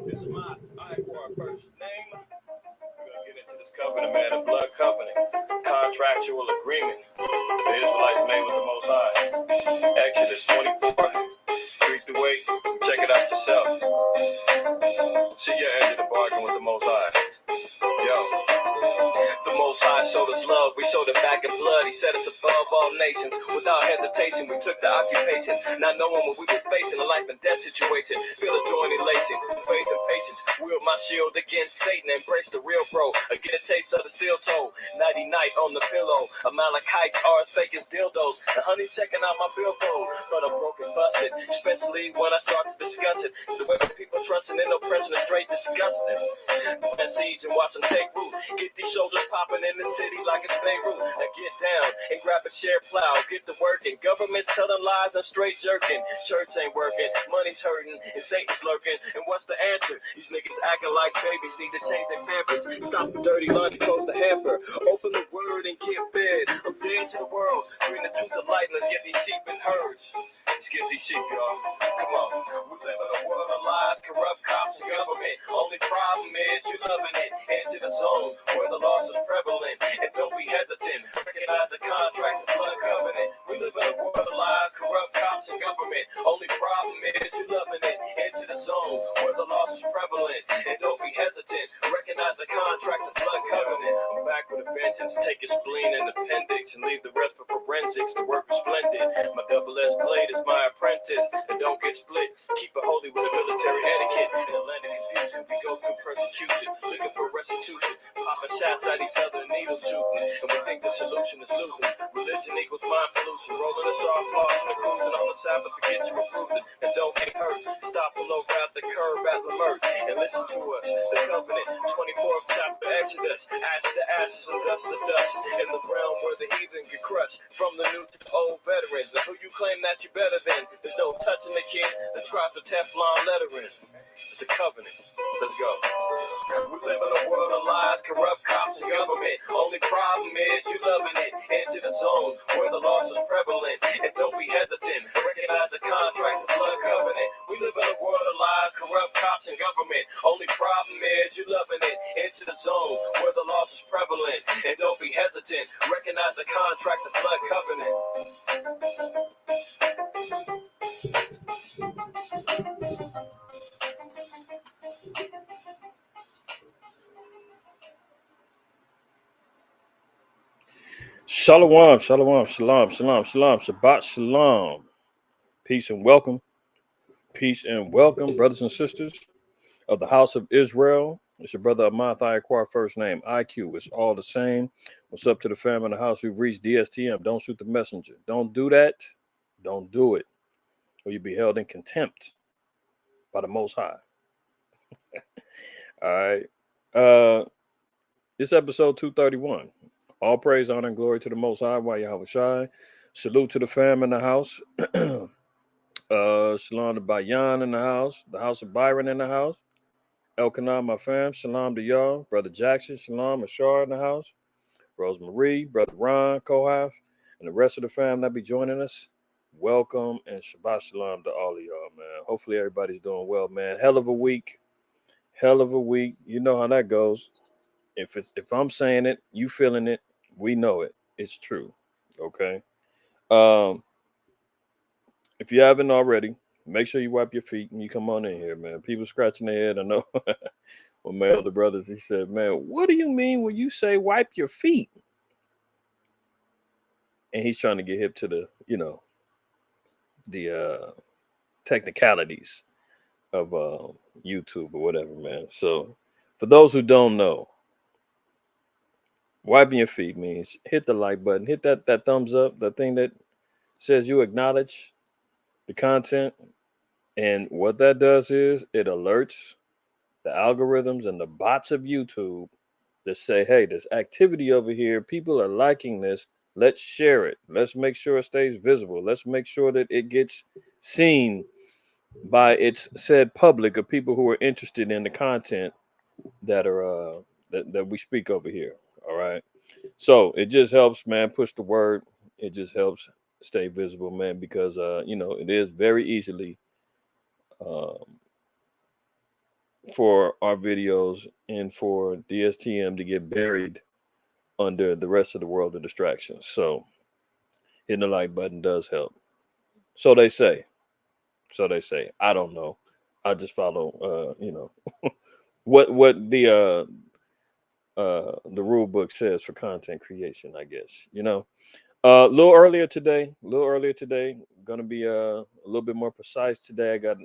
This is my IQAhmath first name. We're going to get into this covenant, man, the blood covenant, contractual agreement the Israelites made with the Most High. Exodus 24, 3 through 8. Check it out yourself. See your end of the bargain with the Most High. Yo. The Most High showed us love, we showed it back in blood. He set us above all nations. Without hesitation, we took the occupation. Not knowing what we was facing, a life and death situation. Feel the joy and elation, faith and patience. Wield my shield against Satan, embrace the real bro. I get a taste of the steel toe. Nighty night on the pillow. Amalekites are as fake as dildos. The honey's checking out my billfold, but I'm broken busted. Especially when I start to discuss it. The way people trusting in oppression is straight disgusting. Plant seeds and watch them take root. Get these shoulders popping in the city like it's Beirut. Now get down and grab a share plow. Get to working. Government's telling lies and straight jerking. Church ain't working. Money's hurting and Satan's lurking. And what's the answer? These niggas acting like babies need to change their pampers. Stop the dirty laundry, close the hamper. Open the word and get fed. I'm dead to the world. Bring the truth to light. Let's get these sheep and herds. Let's get these sheep, y'all. Come on. We live in a world of lies, corrupt cops and government. Only problem is you loving it. Into the zone where the loss is prevalent. And don't be hesitant. Recognize the contract, the blood covenant. We live in a world of lies, corrupt cops and government. Only problem is you loving it. Into the zone where the loss is prevalent. And don't be hesitant. Recognize the contract, the blood covenant. I'm back with a vengeance. Take your spleen and appendix and leave the rest for forensics. The work is splendid. My double-edged blade is my apprentice. And don't get split. Keep it holy with the military etiquette. In the land of confusion, we go through persecution. Looking for restitution. Popping shots at each other, needles shooting. And we think the solution is losing. Religion equals mind pollution. Rolling us off, flossing and cruising on the Sabbath to get you a bruising. And don't get hurt. Stop below, grab the curb at Lamert. And listen to us. The covenant, 24th chapter Exodus. Ash to ashes and dust to dust. In the realm where the heathen get crushed. From the new to the old veterans. And who you claim that you better than? There's no touching the kid. The scribes with Teflon lettering. It's the covenant. Let's go. We live in a world of lies, corrupt cops and government. Only problem is you loving it. Into the zone where the loss is prevalent. And don't be hesitant. Recognize the contract, the blood covenant. We live in a world of lies, corrupt cops and government. Only problem is you loving it. Into the zone where the loss is prevalent. And don't be hesitant. Recognize the contract, the blood covenant. Shalom, shalom, shalom, shalom, shalom, Shabbat shalom. Peace and welcome. Peace and welcome, brothers and sisters of the house of Israel. It's your brother IQAhmath, IQAhmath first name, IQ. It's all the same. What's up to the fam in the house? We've reached DSTM. Don't shoot the messenger. Don't do that. Don't do it. Or you'll be held in contempt by the Most High. All right. This episode 231. All praise, honor, and glory to the Most High. While Yahweh Shai. Salute to the fam in the house. Shalom to Bayan in the house of Byron in the house. Elkanah, my fam. Shalom to y'all. Brother Jackson. Shalom. Ashar in the house. Rosemarie. Brother Ron, Kohath. And the rest of the fam that be joining us. Welcome and Shabbat Shalom to all of y'all, man. Hopefully everybody's doing well, man. Hell of a week. You know how that goes. If I'm saying it, you feeling it, we know it. It's true. Okay. If you haven't already, make sure you wipe your feet and you come on in here, man. People scratching their head. I know one of my elder brothers, he said, man, what do you mean when you say wipe your feet? And he's trying to get hip to the, the technicalities of YouTube or whatever, man. So for those who don't know, wiping your feet means hit the like button, hit that thumbs up, the thing that says you acknowledge the content. And what that does is it alerts the algorithms and the bots of YouTube that say, hey, there's activity over here. People are liking this. Let's share it. Let's make sure it stays visible. Let's make sure that it gets seen by its said public of people who are interested in the content that are that we speak over here. All right. So it just helps, man, push the word. It just helps stay visible, man, because it is very easily for our videos and for DSTM to get buried under the rest of the world of distractions. So hitting the like button does help. So they say. So they say. I don't know. I just follow what the rule book says for content creation, I guess. A little earlier today, gonna be a little bit more precise today. I got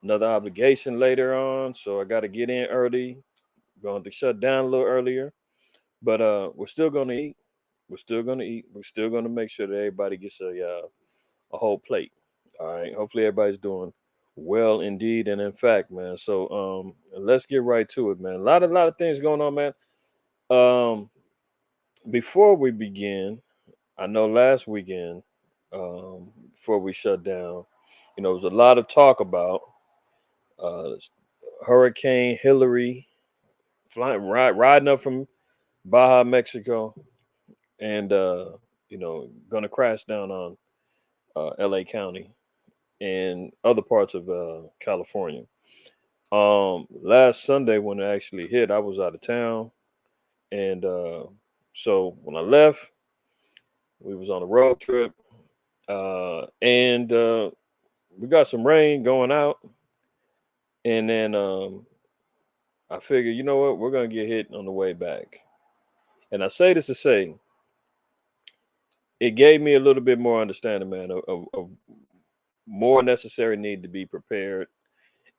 another obligation later on, so I got to get in early. Going to shut down a little earlier, but we're still gonna eat. We're still gonna eat. We're still gonna make sure that everybody gets a whole plate. All right. Hopefully everybody's doing well indeed and in fact, man. So let's get right to it, man. A lot of things going on, man. Um Before we begin, I know last weekend, before we shut down, there was a lot of talk about uh, Hurricane Hillary riding up from Baja, Mexico, and going to crash down on L.A. County and other parts of California. Last Sunday when it actually hit, I was out of town, and so when I left, we was on a road trip, and we got some rain going out, and then I figured, you know what, we're gonna get hit on the way back. And I say this to say, it gave me a little bit more understanding, man, of more necessary need to be prepared,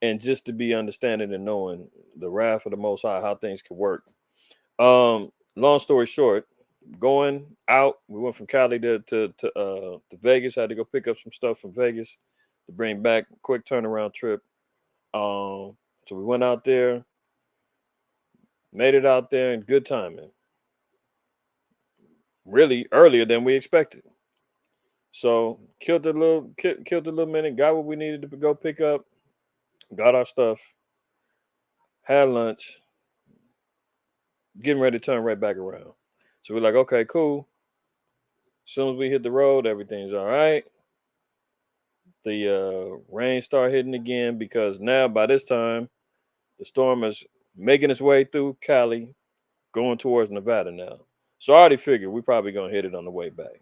and just to be understanding and knowing the wrath of the Most High, how things could work. Long story short, going out, we went from Cali to Vegas. I had to go pick up some stuff from Vegas to bring back. Quick turnaround trip. So we went out there, made it out there in good timing. Really earlier than we expected. So killed a little minute, got what we needed to go pick up, got our stuff, had lunch, getting ready to turn right back around. So we're like, okay, cool. As soon as we hit the road, everything's all right. The rain start hitting again because now by this time the storm is making its way through Cali, going towards Nevada now. So I already figured we probably gonna hit it on the way back.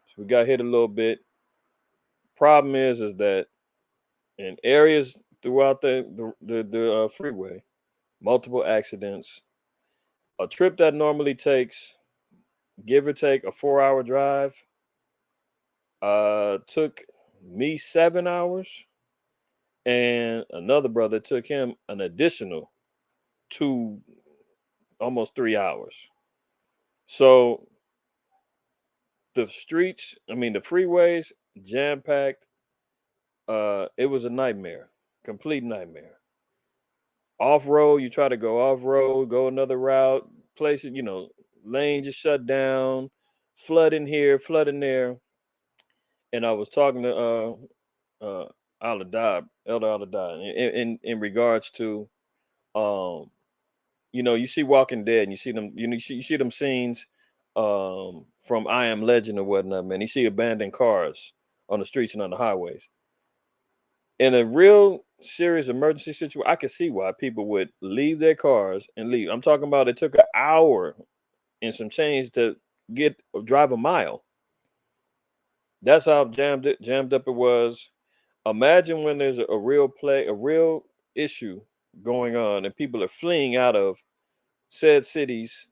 So we got hit a little bit. Problem is that in areas throughout the freeway, multiple accidents. A trip that normally takes, give or take, a 4-hour drive, took me 7 hours, and another brother took him an additional 2, almost 3 hours. So the streets, I mean the freeways, jam packed. It was a nightmare, complete nightmare. Off road, you try to go off road, go another route, places, lane just shut down, flooding here, flooding there. And I was talking to Aladab, Elder Aladab, in regards to um you see Walking Dead, and you see them, you see them scenes from I Am Legend or whatnot, man. You see abandoned cars on the streets and on the highways. In a real serious emergency situation, I can see why people would leave their cars and leave. I'm talking about it took an hour and some change to drive a mile. That's how jammed up it was. Imagine when there's a real issue going on, and people are fleeing out of said cities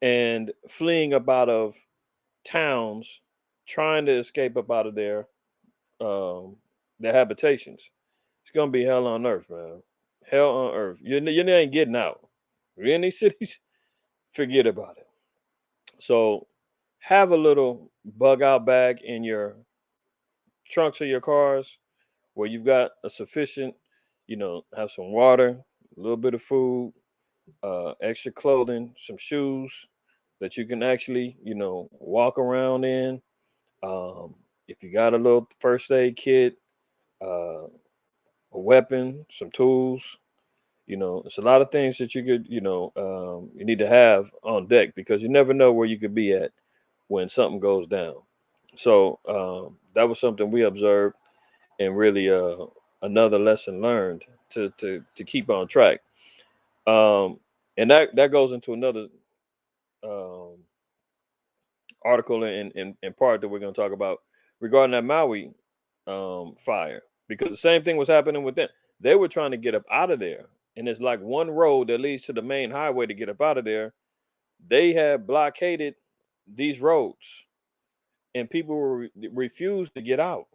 and fleeing up out of towns, trying to escape up out of their habitations. It's gonna be hell on earth, man. Hell on earth. You ain't getting out. You're in these cities, forget about it. So have a little bug out bag in your trunks of your cars where you've got a sufficient, have some water, a little bit of food, extra clothing, some shoes that you can actually, walk around in. If you got a little first aid kit, a weapon, some tools, it's a lot of things that you could, you need to have on deck because you never know where you could be at when something goes down. So that was something we observed, and really another lesson learned to keep on track. And that goes into another um, article in part that we're going to talk about regarding that Maui fire, because the same thing was happening with them. They were trying to get up out of there, and it's like one road that leads to the main highway to get up out of there. They had blockaded these roads, and people refused to get out.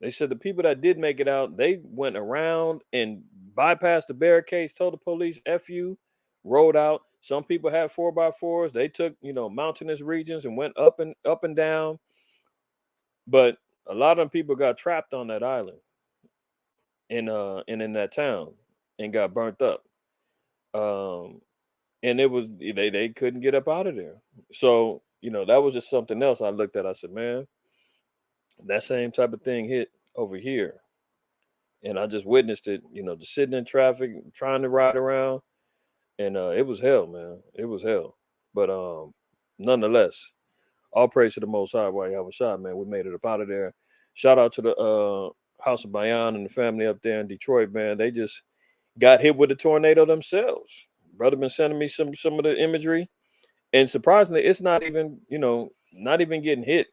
They said the people that did make it out, they went around and bypassed the barricades, told the police "F you," rode out. Some people had 4x4s. They took, mountainous regions and went up and down. But a lot of them people got trapped on that island and in that town and got burnt up. Um, and it was they couldn't get up out of there. So, that was just something else I looked at. I said, man, that same type of thing hit over here. And I just witnessed it, just sitting in traffic, trying to ride around, and it was hell, man. It was hell. But nonetheless, all praise to the Most High while you have a shot, man. We made it up out of there. Shout out to the House of Bayan and the family up there in Detroit, man. They just got hit with a tornado themselves. Brother been sending me some of the imagery, and surprisingly, it's not even not even getting hit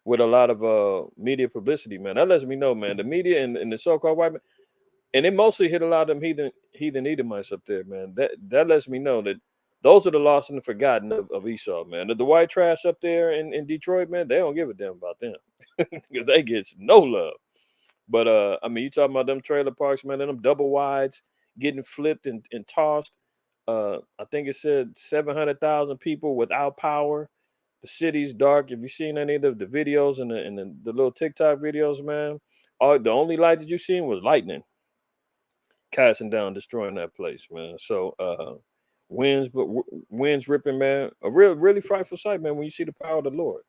with a lot of media publicity, man. That lets me know, man, the media and the so-called white man, and it mostly hit a lot of them heathen Edomites up there, man. That lets me know that those are the lost and the forgotten of Esau, man. The white trash up there in Detroit, man, they don't give a damn about them because they get no love. But I mean, you talking about them trailer parks, man, and them double wides getting flipped and tossed. I think it said 700,000 people without power. The city's dark. Have you seen any of the videos and the little TikTok videos, man? The only light that you seen was lightning casting down, destroying that place, man. So winds ripping, man. A really frightful sight, man, when you see the power of the Lord.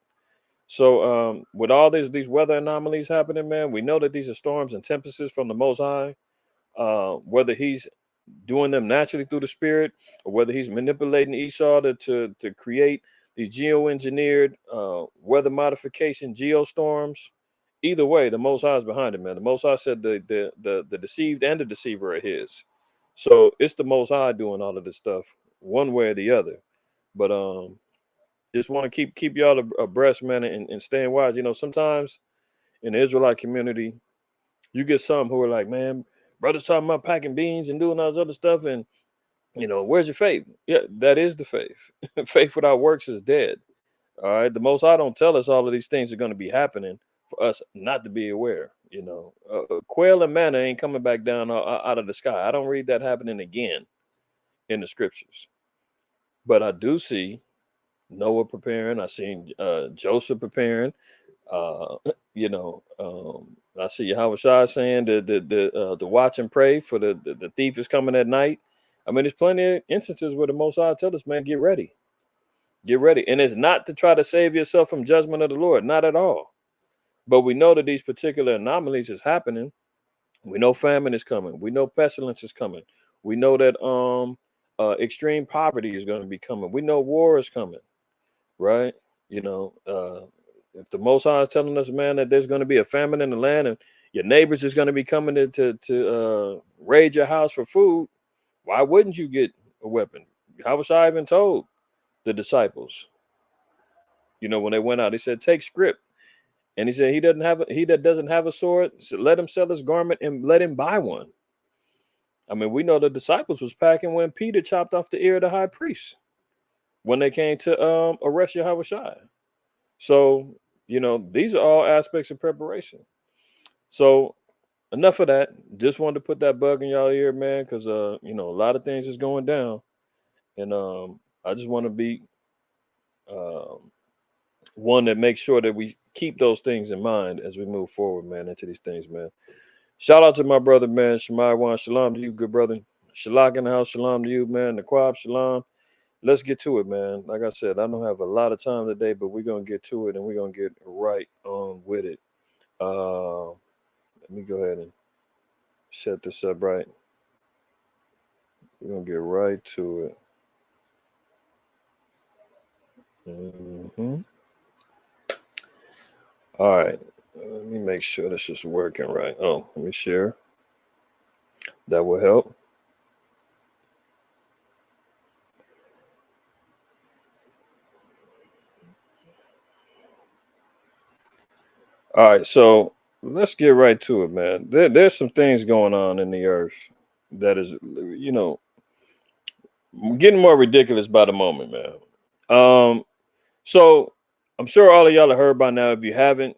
So with all these weather anomalies happening, man, we know that these are storms and tempests from the Most High. Whether he's doing them naturally through the Spirit, or whether he's manipulating Esau to create these geoengineered weather modification geostorms. Either way, the Most High is behind it, man. The Most High said the deceived and the deceiver are his. So it's the Most High doing all of this stuff, one way or the other. But just want to keep y'all abreast, man, and staying wise. Sometimes in the Israelite community, you get some who are like, man, brothers talking about packing beans and doing all this other stuff, and where's your faith? Yeah, that is the faith. Faith without works is dead. All right, the Most High don't tell us all of these things are going to be happening for us not to be aware. Quail and manna ain't coming back down out of the sky. I don't read that happening again in the scriptures, but I do see Noah preparing. I seen Joseph preparing. Uh, I see Yahweh Shai saying the watch and pray for the thief is coming at night. I mean, there's plenty of instances where the Most High tells us, man, get ready. Get ready. And it's not to try to save yourself from judgment of the Lord, not at all. But we know that these particular anomalies is happening. We know famine is coming. We know pestilence is coming. We know that extreme poverty is going to be coming. We know war is coming, right? If the Most High is telling us, man, that there's going to be a famine in the land and your neighbors is going to be coming to raid your house for food, why wouldn't you get a weapon? How was I even told the disciples? When they went out, he said, take script. And he said, he that doesn't have a sword, so let him sell his garment and let him buy one. I mean, we know the disciples was packing when Peter chopped off the ear of the high priest when they came to arrest Yahweh Shai. So, these are all aspects of preparation. So enough of that. Just wanted to put that bug in y'all ear, man, because a lot of things is going down. And I just want to be one that makes sure that we keep those things in mind as we move forward, man, into these things, man. Shout out to my brother, man. Shemai Wan, shalom to you, good brother. Shalak in the house, shalom to you, man. The Quab, shalom. Let's get to it, man. Like I said, I don't have a lot of time today, but we're going to get to it and we're going to get right on with it. Let me go ahead and set this up right. We're going to get right to it. All right. Let me make sure this is working right. Oh, let me share. That will help. All right, so let's get right to it, man. There's some things going on in the earth that is, you know, getting more ridiculous by the moment, man. So I'm sure all of y'all have heard by now. If you haven't,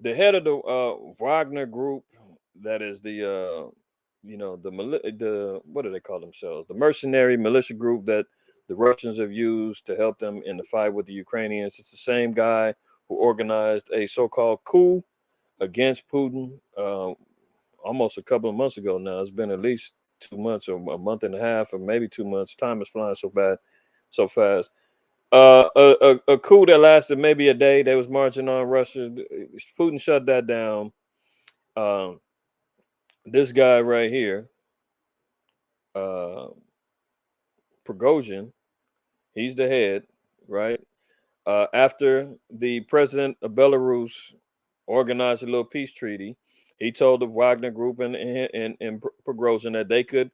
the head of the Wagner Group, that is the what do they call themselves? The mercenary militia group that the Russians have used to help them in the fight with the Ukrainians. It's the same guy who organized a so-called coup against Putin almost a couple of months ago now. It's been at least 2 months or a month and a half or maybe 2 months. Time is flying so bad, so fast. A coup that lasted maybe a day. They was marching on Russia. Putin shut that down. Um, this guy right here, uh, Prigozhin, he's the head, right? After the president of Belarus organized a little peace treaty, he told the Wagner Group and Prigozhin that they could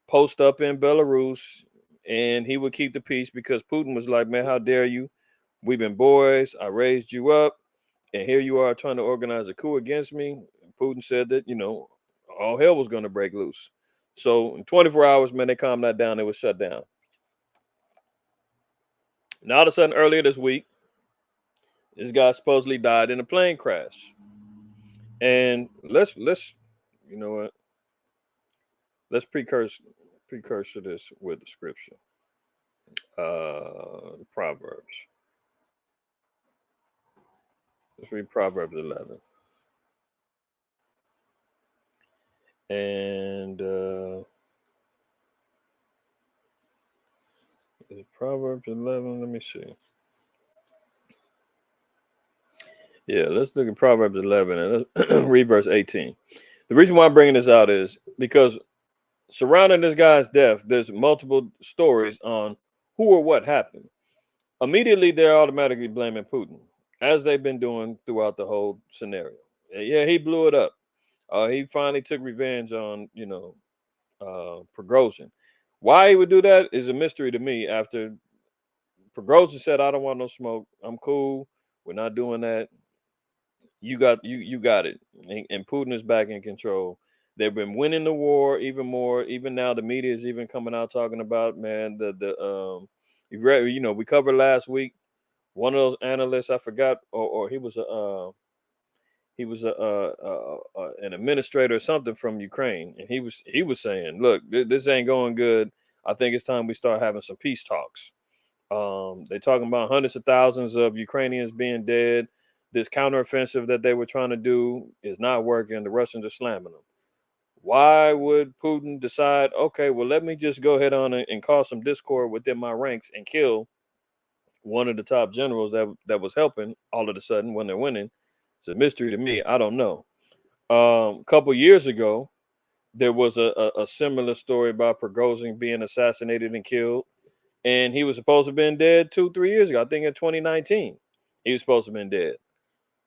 post up in Belarus and he would keep the peace because Putin was like, man, how dare you? We've been boys. I raised you up. And here you are trying to organize a coup against me. Putin said that, all hell was going to break loose. So in 24 hours, man, they calmed that down. It was shut down. Now, all of a sudden, earlier this week, this guy supposedly died in a plane crash. And let's you know what? Let's precursor this with the scripture. Proverbs. Let's read Proverbs 11. And Proverbs 11. Let me see. Yeah, let's look at Proverbs 11 and let's read verse 18. The reason why I'm bringing this out is because surrounding this guy's death, there's multiple stories on who or what happened. Immediately, they're automatically blaming Putin, as they've been doing throughout the whole scenario. Yeah, he blew it up. He finally took revenge on, Prigozhin. Why he would do that is a mystery to me. After Prigozhin said, "I don't want no smoke. I'm cool. We're not doing that. You got it." And Putin is back in control. They've been winning the war even more. Even now, the media is even coming out talking about, man, we covered last week. One of those analysts, I forgot, or he was an administrator or something from Ukraine, and he was saying, "Look, this ain't going good. I think it's time we start having some peace talks." They're talking about hundreds of thousands of Ukrainians being dead. This counteroffensive that they were trying to do is not working. The Russians are slamming them. Why would Putin decide, okay, well, let me just go ahead on and cause some discord within my ranks and kill one of the top generals that was helping all of a sudden when they're winning? It's a mystery to me. I don't know. A couple years ago, there was a similar story about Prigozhin being assassinated and killed. And he was supposed to have been dead 2-3 years ago. I think in 2019, he was supposed to have been dead.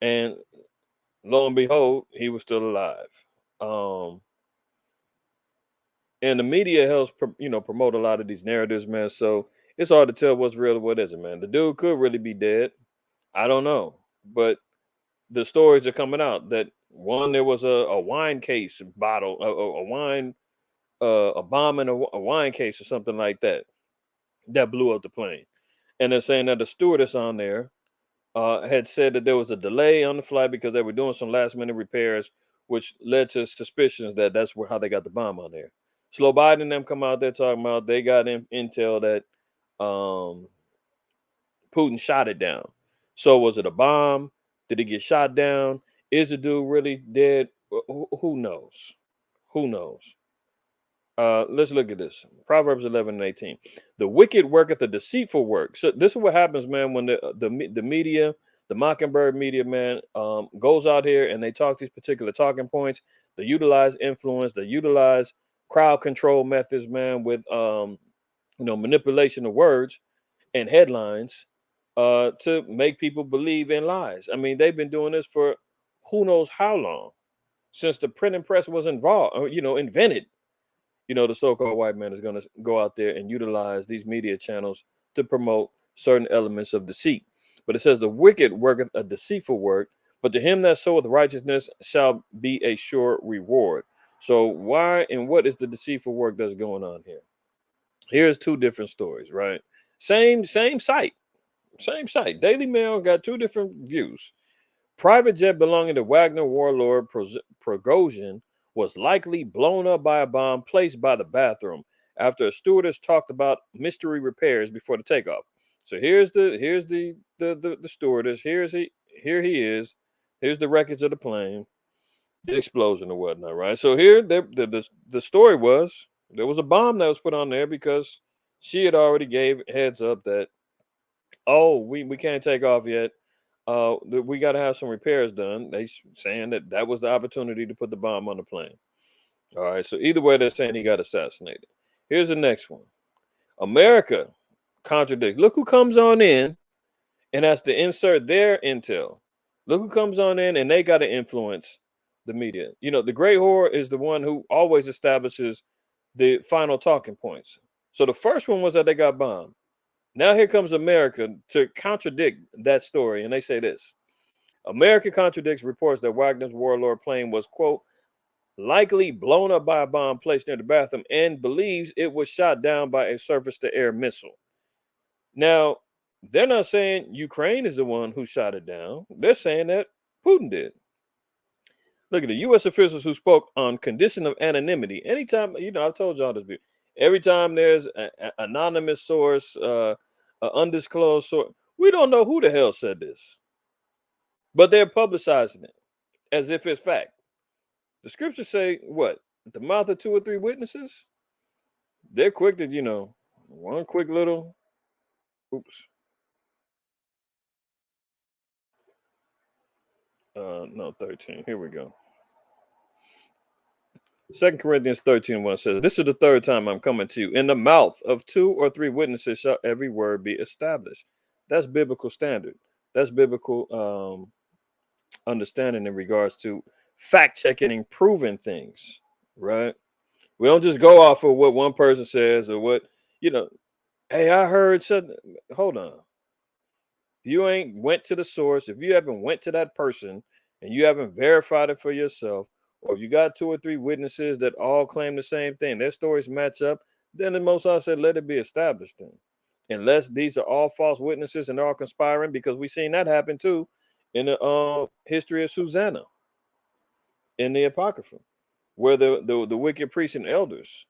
And lo and behold, he was still alive. And the media helps, promote a lot of these narratives, man. So it's hard to tell what's real and what isn't, man. The dude could really be dead. I don't know, but the stories are coming out that one, there was a wine case bottle, a wine, a bomb in a wine case or something like that blew up the plane. And they're saying that the stewardess on there had said that there was a delay on the flight because they were doing some last minute repairs, which led to suspicions that that's how they got the bomb on there. Slow Biden and them come out there talking about they got intel that um, Putin shot it down. So was it a bomb? Did it get shot down? Is the dude really dead? Who knows? Who knows? Let's look at this. Proverbs 11 and 18. The wicked worketh a deceitful work. So this is what happens, man, when the media, the Mockingbird media, man, goes out here and they talk these particular talking points. They utilize influence. They utilize crowd control methods, man, with manipulation of words and headlines to make people believe in lies. I mean, they've been doing this for who knows how long, since the printing press was invented. The so-called white man is going to go out there and utilize these media channels to promote certain elements of deceit. But it says the wicked worketh a deceitful work, But to him that soweth righteousness shall be a sure reward. So why and what is the deceitful work that's going on here? Here's two different stories, right? Same site, same site. Daily Mail got two different views. Private jet belonging to Wagner warlord Prigozhin was likely blown up by a bomb placed by the bathroom after a stewardess talked about mystery repairs before the takeoff. So here's the stewardess. Here he is. Here's the wreckage of the plane, the explosion or whatnot, right? So here the story was there was a bomb that was put on there because she had already gave heads up that, oh, we can't take off yet. We got to have some repairs done. They saying that was the opportunity to put the bomb on the plane. All right. So either way, they're saying he got assassinated. Here's the next one. America contradicts. Look who comes on in and has to insert their intel. Look who comes on in and they got to influence the media. You know, the great whore is the one who always establishes the final talking points. So the first one was that they got bombed. Now here comes America to contradict that story, and they say this. America contradicts reports that Wagner's warlord plane was, quote, likely blown up by a bomb placed near the bathroom and believes it was shot down by a surface-to-air missile. Now, they're not saying Ukraine is the one who shot it down. They're saying that Putin did. Look at the U.S. officials who spoke on condition of anonymity. Anytime, I've told y'all this before. Every time there's an anonymous source, an undisclosed source, we don't know who the hell said this, but they're publicizing it as if it's fact. The scriptures say what? At the mouth of two or three witnesses, they're quick to, one quick little, oops. No, 13. Here we go. 2 Corinthians 13:1 says, this is the third time I'm coming to you. In the mouth of two or three witnesses shall every word be established. That's biblical standard. That's biblical understanding in regards to fact checking and proving things, right? We don't just go off of what one person says or what, hey, I heard something. Hold on. If you ain't went to the source, if you haven't went to that person and you haven't verified it for yourself, or if you got two or three witnesses that all claim the same thing, their stories match up, then the Most High said, let it be established then. Unless these are all false witnesses and they're all conspiring, because we've seen that happen too in the history of Susanna in the Apocrypha, where the wicked priests and elders,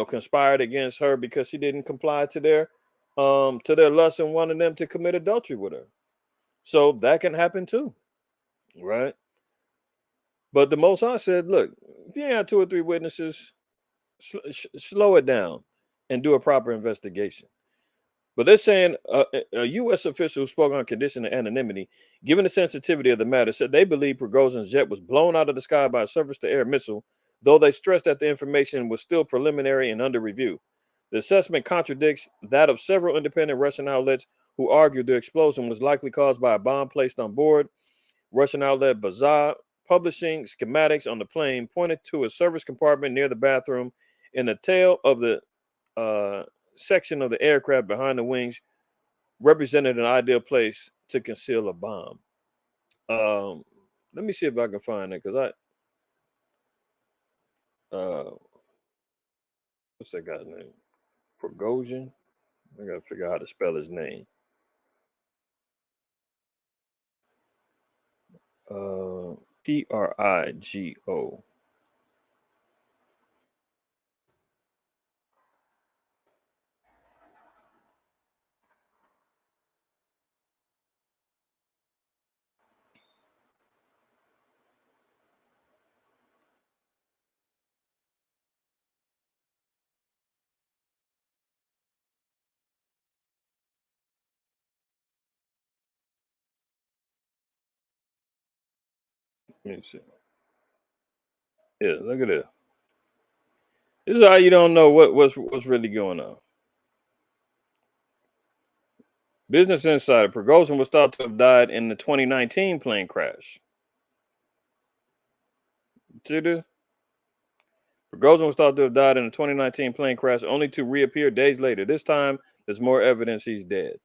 conspired against her because she didn't comply to their lust and wanted them to commit adultery with her. So that can happen too, right? But the Most High said, look, if you ain't got two or three witnesses, slow it down and do a proper investigation. But they're saying a U.S. official who spoke on condition of anonymity, given the sensitivity of the matter, said they believe Prigozhin's jet was blown out of the sky by a surface-to-air missile, though they stressed that the information was still preliminary and under review. The assessment contradicts that of several independent Russian outlets who argued the explosion was likely caused by a bomb placed on board. Russian outlet Bazaar, publishing schematics on the plane, pointed to a service compartment near the bathroom in the tail of the section of the aircraft behind the wings, represented an ideal place to conceal a bomb. Let me see if I can find it, because what's that guy's name? Prigozhin. I gotta figure out how to spell his name. Prigo. Let me see. Yeah, look at this. This is how you don't know what's really going on. Business Insider. Prigozhin was thought to have died in the 2019 plane crash. See this? Prigozhin was thought to have died in a 2019 plane crash, only to reappear days later. This time, there's more evidence he's dead.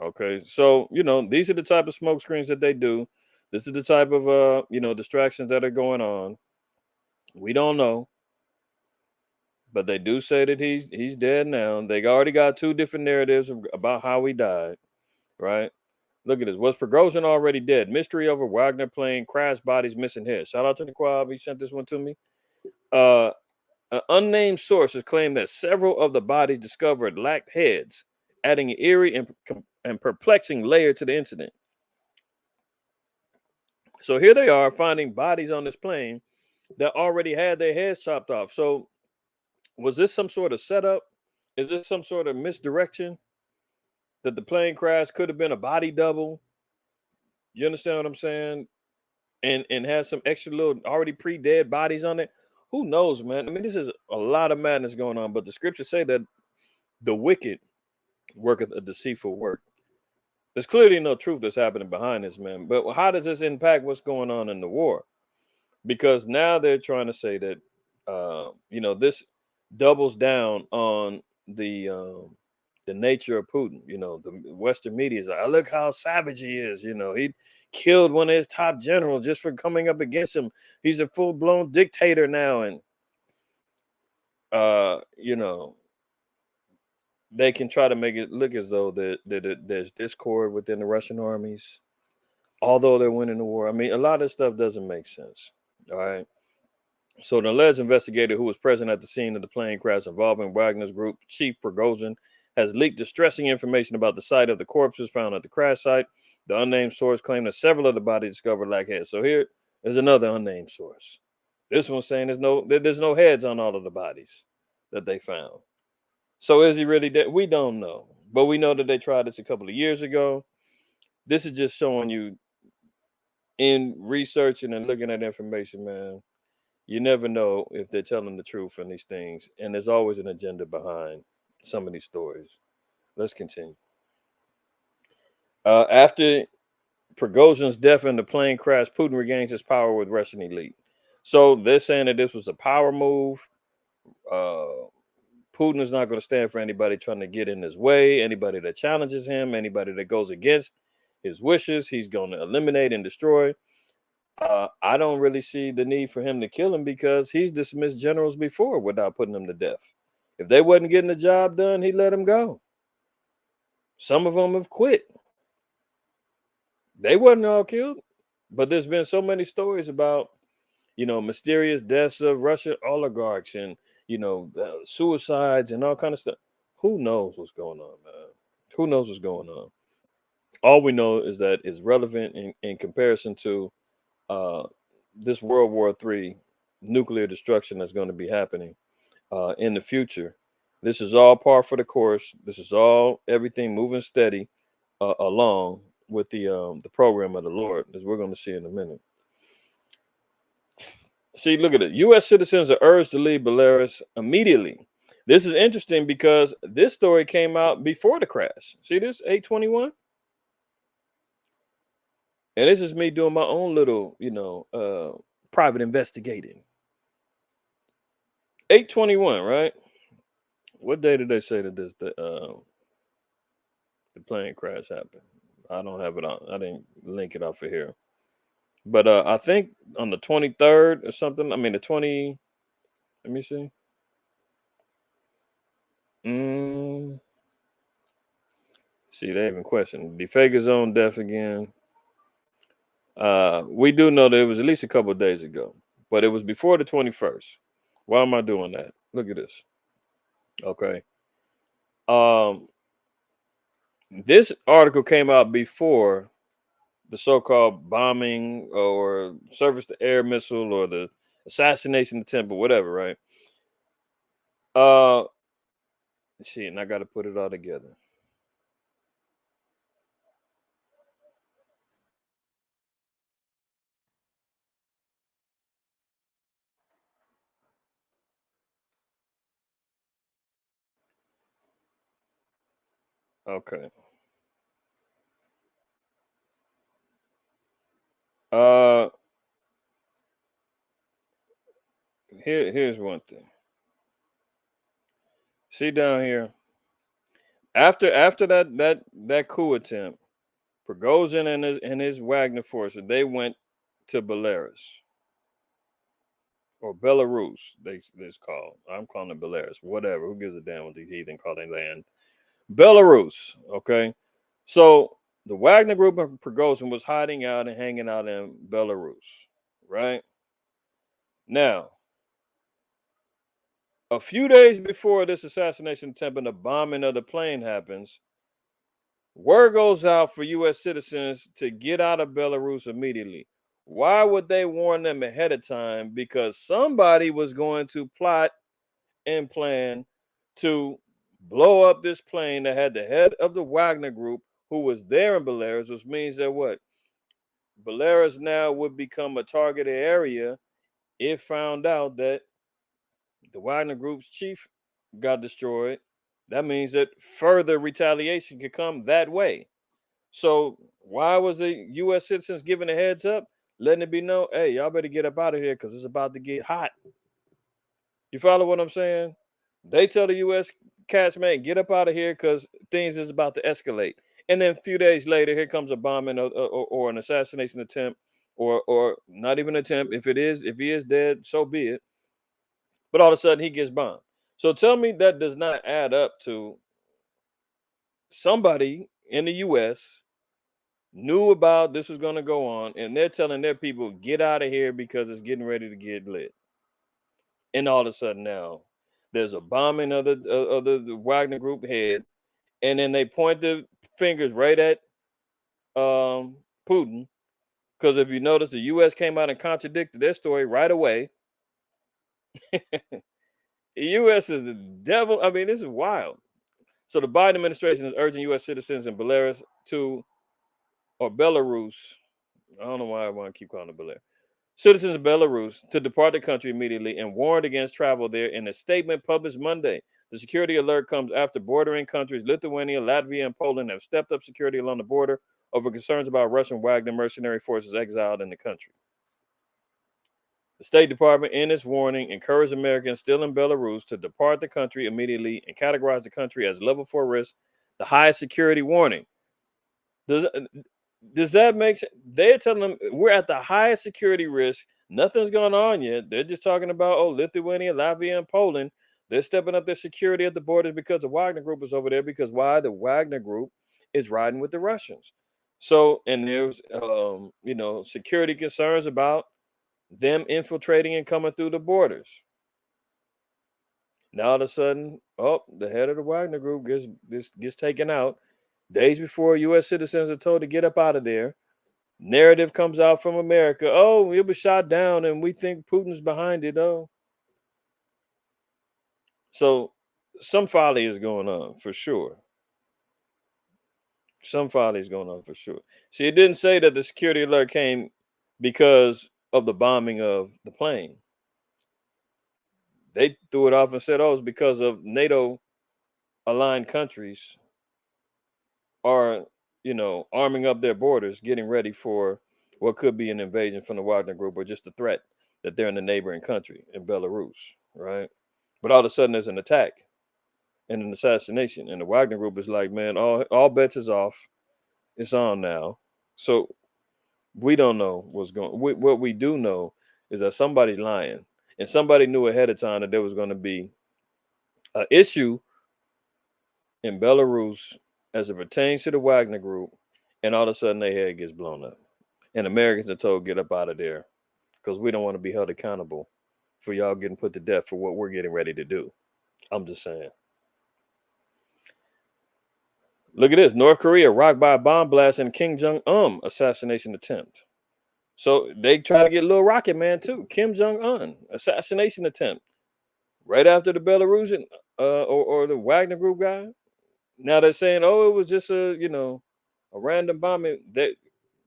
Okay, so these are the type of smoke screens that they do. This is the type of distractions that are going on. We don't know, but they do say that he's dead now. They already got two different narratives about how he died. Right? Look at this. Was Prigozhin already dead? Mystery over Wagner plane crash bodies missing heads. Shout out to Niquab. He sent this one to me. Uh, an unnamed source has claimed that several of the bodies discovered lacked heads, adding an eerie and perplexing layer to the incident. So here they are finding bodies on this plane that already had their heads chopped off. So was this some sort of setup? Is this some sort of misdirection that the plane crash could have been a body double? You understand what I'm saying? And has some extra little already pre-dead bodies on it. Who knows, man? I mean, this is a lot of madness going on, but the scriptures say that the wicked worketh a deceitful work. There's clearly no truth that's happening behind this, man. But how does this impact what's going on in the war? Because now they're trying to say that this doubles down on the nature of Putin. The Western media is like, "Oh, look how savage he is." He killed one of his top generals just for coming up against him. He's a full-blown dictator now, and uh, you know they can try to make it look as though there's discord within the Russian armies, although they're winning the war. I mean, a lot of stuff doesn't make sense. All right. So the alleged investigator who was present at the scene of the plane crash involving Wagner's group, Chief Prigozhin, has leaked distressing information about the site of the corpses found at the crash site. The unnamed source claimed that several of the bodies discovered lack heads. So here is another unnamed source. This one's saying there's no heads on all of the bodies that they found. So is he really dead? We don't know. But we know that they tried this a couple of years ago. This is just showing you in researching and looking at information, man. You never know if they're telling the truth in these things. And there's always an agenda behind some of these stories. Let's continue. After Prigozhin's death in the plane crash, Putin regains his power with Russian elite. So they're saying that this was a power move. Putin is not going to stand for anybody trying to get in his way, anybody that challenges him, anybody that goes against his wishes. He's going to eliminate and destroy. I don't really see the need for him to kill him because he's dismissed generals before without putting them to death. If they wasn't getting the job done, he let them go. Some of them have quit. They wasn't all killed, but there's been so many stories about mysterious deaths of Russian oligarchs and suicides and all kind of stuff. Who knows what's going on, man? Who knows what's going on? All we know is that it's relevant in comparison to this World War III nuclear destruction that's going to be happening in the future. This is all par for the course. This is all everything moving steady along with the program of the Lord, as we're going to see in a minute. See, look at it. U.S. citizens are urged to leave Belarus immediately. This is interesting because this story came out before the crash. See this 821, and this is me doing my own little, private investigating. 821, right? What day did they say that the plane crash happened? I don't have it on. I didn't link it off of here. But I think on the 23rd or something. I mean the 20. Let me see. See, they even questioned DeFager's own death again. We do know that it was at least a couple of days ago, but it was before the 21st. Why am I doing that? Look at this. Okay. This article came out before the so-called bombing or surface to air missile or the assassination attempt or whatever, right? Shit, and I got to put it all together. Okay. Uh, here's one thing. See down here. After that coup attempt, Prigozhin and his Wagner forces, they went to Belarus or Belarus. It's called. I'm calling it Belarus. Whatever. Who gives a damn what these heathen call their land? Belarus. Okay. So the Wagner group of Prigozhin was hiding out and hanging out in Belarus. Right now, a few days before this assassination attempt and the bombing of the plane happens, word goes out for U.S. citizens to get out of Belarus immediately. Why would they warn them ahead of time? Because somebody was going to plot and plan to blow up this plane that had the head of the Wagner group who was there in Belarus, which means that what? Belarus now would become a targeted area if found out that the Wagner group's chief got destroyed. That means that further retaliation could come that way. So why was the U.S. citizens giving a heads up, letting it be known, hey, y'all better get up out of here because it's about to get hot. You follow what I'm saying? They tell the U.S. cats, man, get up out of here because things is about to escalate. And then a few days later, here comes a bombing or an assassination attempt, or not even attempt. If he is dead, so be it. But all of a sudden, he gets bombed. So tell me that does not add up to somebody in the U.S. knew about this was going to go on, and they're telling their people, get out of here because it's getting ready to get lit. And all of a sudden now, there's a bombing of the Wagner Group head, and then they point the fingers right at Putin. Because if you notice, the U.S. came out and contradicted their story right away. The U.S. is the devil. I mean, this is wild. So the Biden administration is urging U.S. citizens in Belarus or Belarus. I don't know why I want to keep calling it Belarus. Citizens of Belarus to depart the country immediately and warned against travel there in a statement published Monday. The security alert comes after bordering countries Lithuania, Latvia, and Poland have stepped up security along the border over concerns about Russian Wagner mercenary forces exiled in the country. The State Department, in its warning, encouraged Americans still in Belarus to depart the country immediately and categorized the country as level 4 risk, the highest security warning. Does that make sense? They're telling them we're at the highest security risk. Nothing's going on yet. They're just talking about, Lithuania, Latvia, and Poland. They're stepping up their security at the borders because the Wagner Group is over there. Because why? The Wagner Group is riding with the Russians. So, and there's, security concerns about them infiltrating and coming through the borders. Now, all of a sudden, the head of the Wagner Group gets taken out. Days before U.S. citizens are told to get up out of there. Narrative comes out from America. Oh, it was shot down and we think Putin's behind it. Oh. So some folly is going on for sure. Some folly is going on for sure. See, it didn't say that the security alert came because of the bombing of the plane. They threw it off and said, it's because of NATO aligned countries are, arming up their borders, getting ready for what could be an invasion from the Wagner Group or just a threat that they're in the neighboring country in Belarus, right? But all of a sudden there's an attack and an assassination. And the Wagner Group is like, man, all bets is off. It's on now. So we don't know what's going on. What we do know is that somebody's lying. And somebody knew ahead of time that there was going to be an issue in Belarus as it pertains to the Wagner Group. And all of a sudden their head gets blown up. And Americans are told, get up out of there because we don't want to be held accountable for y'all getting put to death for what we're getting ready to do. I'm just saying. Look at this. North Korea rocked by a bomb blast in Kim Jong-un assassination attempt. So they try to get Little Rocket Man too. Kim Jong-un assassination attempt. Right after the Belarusian or the Wagner Group guy. Now they're saying, it was just a random bombing. The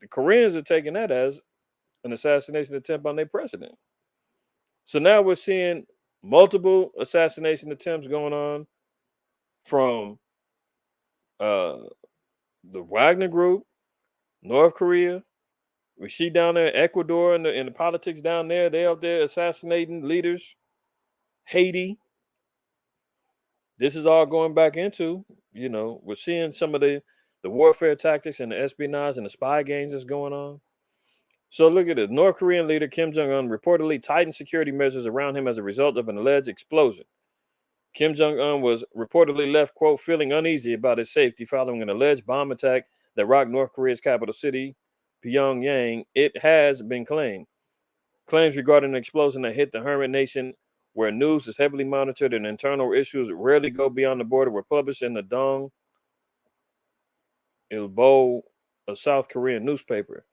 Koreans are taking that as an assassination attempt on their president. So now we're seeing multiple assassination attempts going on from the Wagner Group, North Korea. We see down there in Ecuador and the politics down there. They're up there assassinating leaders. Haiti. This is all going back into, we're seeing some of the warfare tactics and the espionage and the spy games that's going on. So look at it. North Korean leader Kim Jong-un reportedly tightened security measures around him as a result of an alleged explosion. Kim Jong-un was reportedly left, quote, feeling uneasy about his safety following an alleged bomb attack that rocked North Korea's capital city, Pyongyang. It has been claimed. Claims regarding an explosion that hit the hermit nation, where news is heavily monitored and internal issues rarely go beyond the border, were published in the Dong Ilbo, a South Korean newspaper.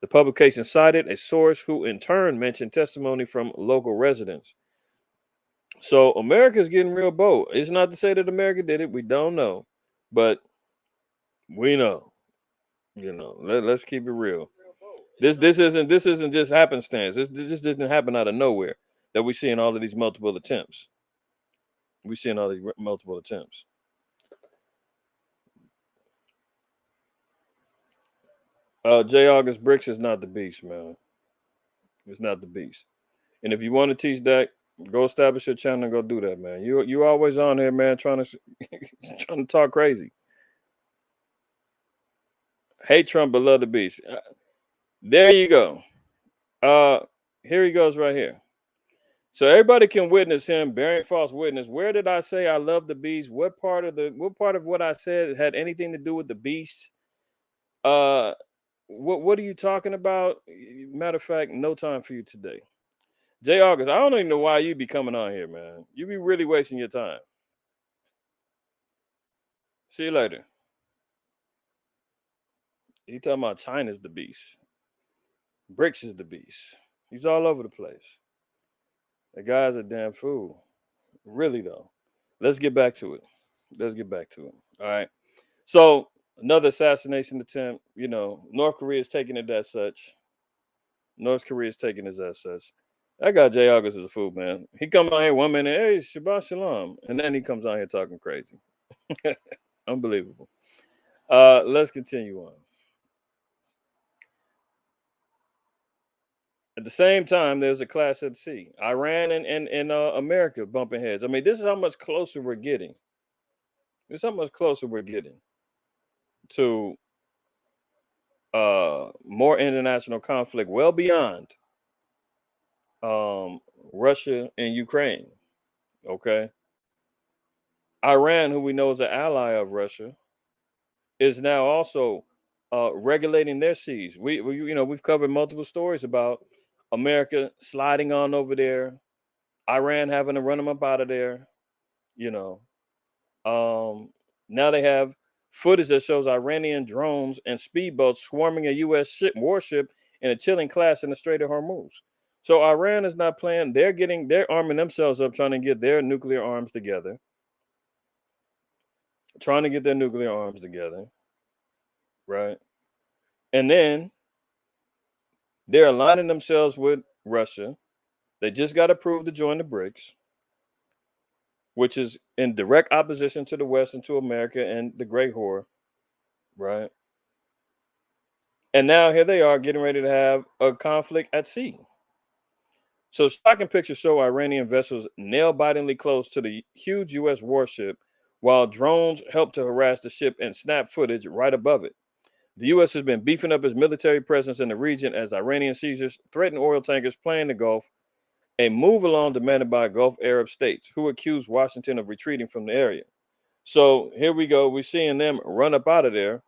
The publication cited a source who in turn mentioned testimony from local residents. So America's getting real bold. It's not to say that America did it. We don't know. But we know. Let's keep it real. This isn't just happenstance. This didn't happen out of nowhere that we're seeing all of these multiple attempts. We're seeing all these multiple attempts. J. August, Brics is not the beast, man. It's not the beast. And if you want to teach that, go establish your channel and go do that, man. You always on here, man, trying to talk crazy. Hate Trump but love the beast. There you go. Here he goes right here. So everybody can witness him bearing false witness. Where did I say I love the beast? What part of what I said had anything to do with the beast? What are you talking about? Matter of fact, no time for you today. J. August, I don't even know why you be coming on here, man. You be really wasting your time. See you later. He talking about China's the beast. Brics is the beast. He's all over the place. The guy's a damn fool. Really though. Let's get back to it. All right. So another assassination attempt. North Korea is taking it as such. That guy J. August is a fool, man. He comes on here 1 minute, hey, Shabbat Shalom. And then he comes on here talking crazy. Unbelievable. Let's continue on. At the same time, there's a clash at sea. Iran and America bumping heads. I mean, this is how much closer we're getting. To more international conflict, well beyond Russia and Ukraine. Okay. Iran, who we know is an ally of Russia, is now also regulating their seas. We've covered multiple stories about America sliding on over there, Iran having to run them up out of there. Now they have footage that shows Iranian drones and speedboats swarming a U.S. warship in a chilling clash in the Strait of Hormuz. So Iran is not playing. They're arming themselves up, trying to get their nuclear arms together. Right? And then they're aligning themselves with Russia. They just got approved to join the Brics, which is in direct opposition to the West and to America and the Great Whore, right? And now here they are getting ready to have a conflict at sea. So shocking pictures show Iranian vessels nail-bitingly close to the huge U.S. warship, while drones help to harass the ship and snap footage right above it. The U.S. has been beefing up its military presence in the region as Iranian seizures threaten oil tankers playing the Gulf, a move along demanded by Gulf Arab states who accuse Washington of retreating from the area. So here we go. We're seeing them run up out of there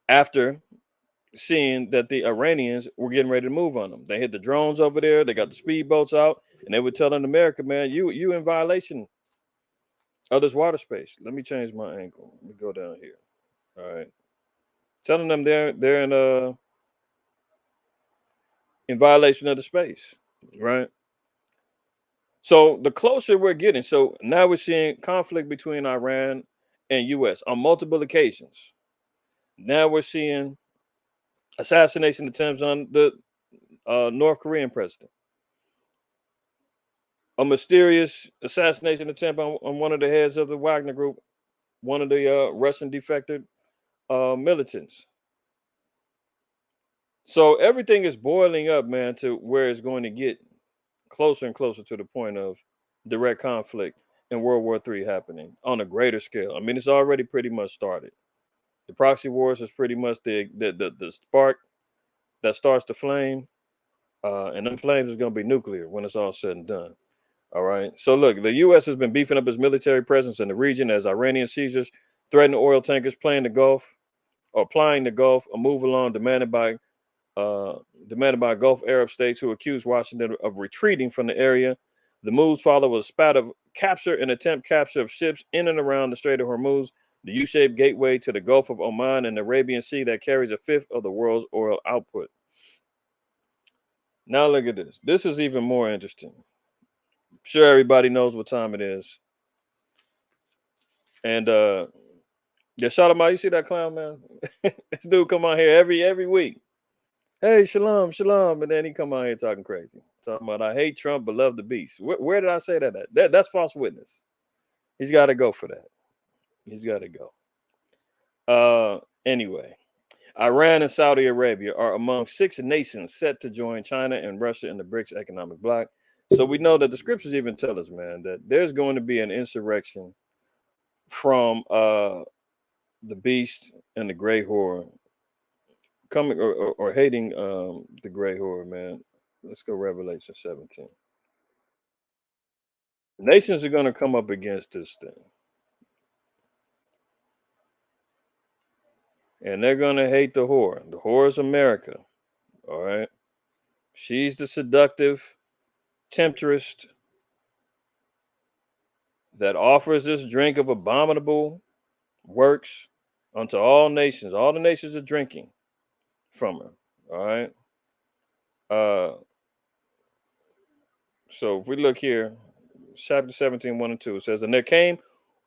after seeing that the Iranians were getting ready to move on them. They hit the drones over there. They got the speedboats out, and they were telling America, man, you in violation of this water space. Let me change my angle. Let me go down here. All right. Telling them they're in violation of the space, right? So the closer we're getting, so now we're seeing conflict between Iran and U.S. on multiple occasions. Now we're seeing assassination attempts on the North Korean president. A mysterious assassination attempt on one of the heads of the Wagner Group, one of the Russian defected militants. So everything is boiling up, man, to where it's going to get closer and closer to the point of direct conflict. and World War III happening on a greater scale. I mean, it's already pretty much started. The proxy wars is pretty much the spark that starts the flame, and them flames is going to be nuclear when it's all said and done. All right. So look, the U.S. has been beefing up its military presence in the region as Iranian seizures threaten oil tankers playing the Gulf or plying the Gulf, a move along demanded by Gulf Arab states who accused Washington of retreating from the area. The moves follow a spat of capture and attempt capture of ships in and around the Strait of Hormuz, the U-shaped gateway to the Gulf of Oman and the Arabian Sea that carries a fifth of the world's oil output. Now look at this. This is even more interesting. I'm sure everybody knows what time it is. And yeah, shout him out. You see that clown, man? This dude come on here every week. Hey, shalom, shalom. And then he come on here talking crazy. Talking about, I hate Trump, but love the beast. Where did I say that at? That's false witness. He's got to go for that. He's got to go. Anyway, Iran and Saudi Arabia are among 6 nations set to join China and Russia in the Brics economic bloc. So we know that the scriptures even tell us, man, that there's going to be an insurrection from the beast and the gray whore coming or hating the gray whore, man. Let's go Revelation 17. Nations are going to come up against this thing. And they're going to hate the whore. The whore is America. All right. She's the seductive temptress that offers this drink of abominable works unto all nations. All the nations are drinking from her. All right. So if we look here, chapter 17, 1 and 2, it says, and there came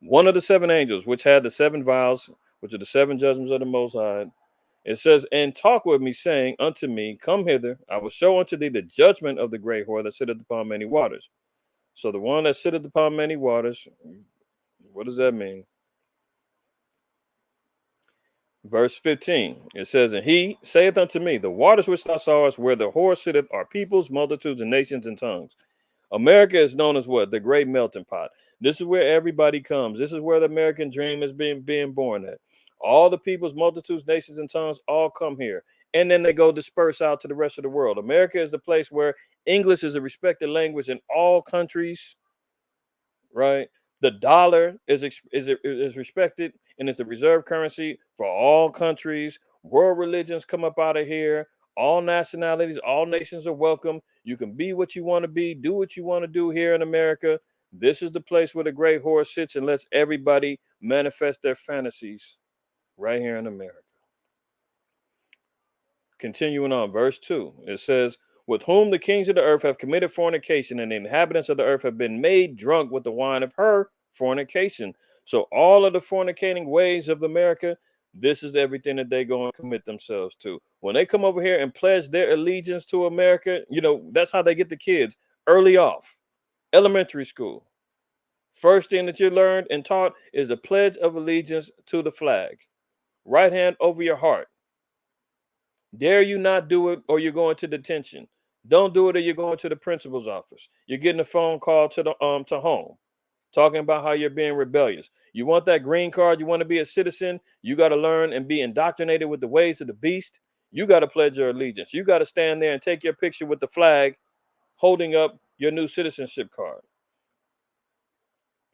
one of the 7 angels, which had the 7 vials, which are the 7 judgments of the Most High. It says, and talk with me, saying unto me, come hither, I will show unto thee the judgment of the great whore that sitteth upon many waters. So the one that sitteth upon many waters, what does that mean? Verse 15, it says, and he saith unto me, the waters which thou sawest where the whore sitteth are peoples, multitudes, and nations and tongues. America is known as what? The great melting pot. This is where everybody comes. This is where the American dream is being born at. All the peoples, multitudes, nations, and tongues all come here. And then they go disperse out to the rest of the world. America is the place where English is a respected language in all countries, right? The dollar is respected and it's the reserve currency for all countries. World religions come up out of here. All nationalities, all nations are welcome. You can be what you want to be, do what you want to do here in America. This is the place where the great whore sits and lets everybody manifest their fantasies right here in America. Continuing on, verse 2, it says, with whom the kings of the earth have committed fornication, and the inhabitants of the earth have been made drunk with the wine of her fornication. So all of the fornicating ways of America, this is everything that they go and commit themselves to. When they come over here and pledge their allegiance to America, you know, that's how they get the kids early off. Elementary school. First thing that you learned and taught is the pledge of allegiance to the flag. Right hand over your heart. Dare you not do it or you're going to detention. Don't do it or you're going to the principal's office. You're getting a phone call to home talking about how you're being rebellious. You want that green card, you want to be a citizen, you got to learn and be indoctrinated with the ways of the beast. You got to pledge your allegiance. You got to stand there and take your picture with the flag holding up your new citizenship card.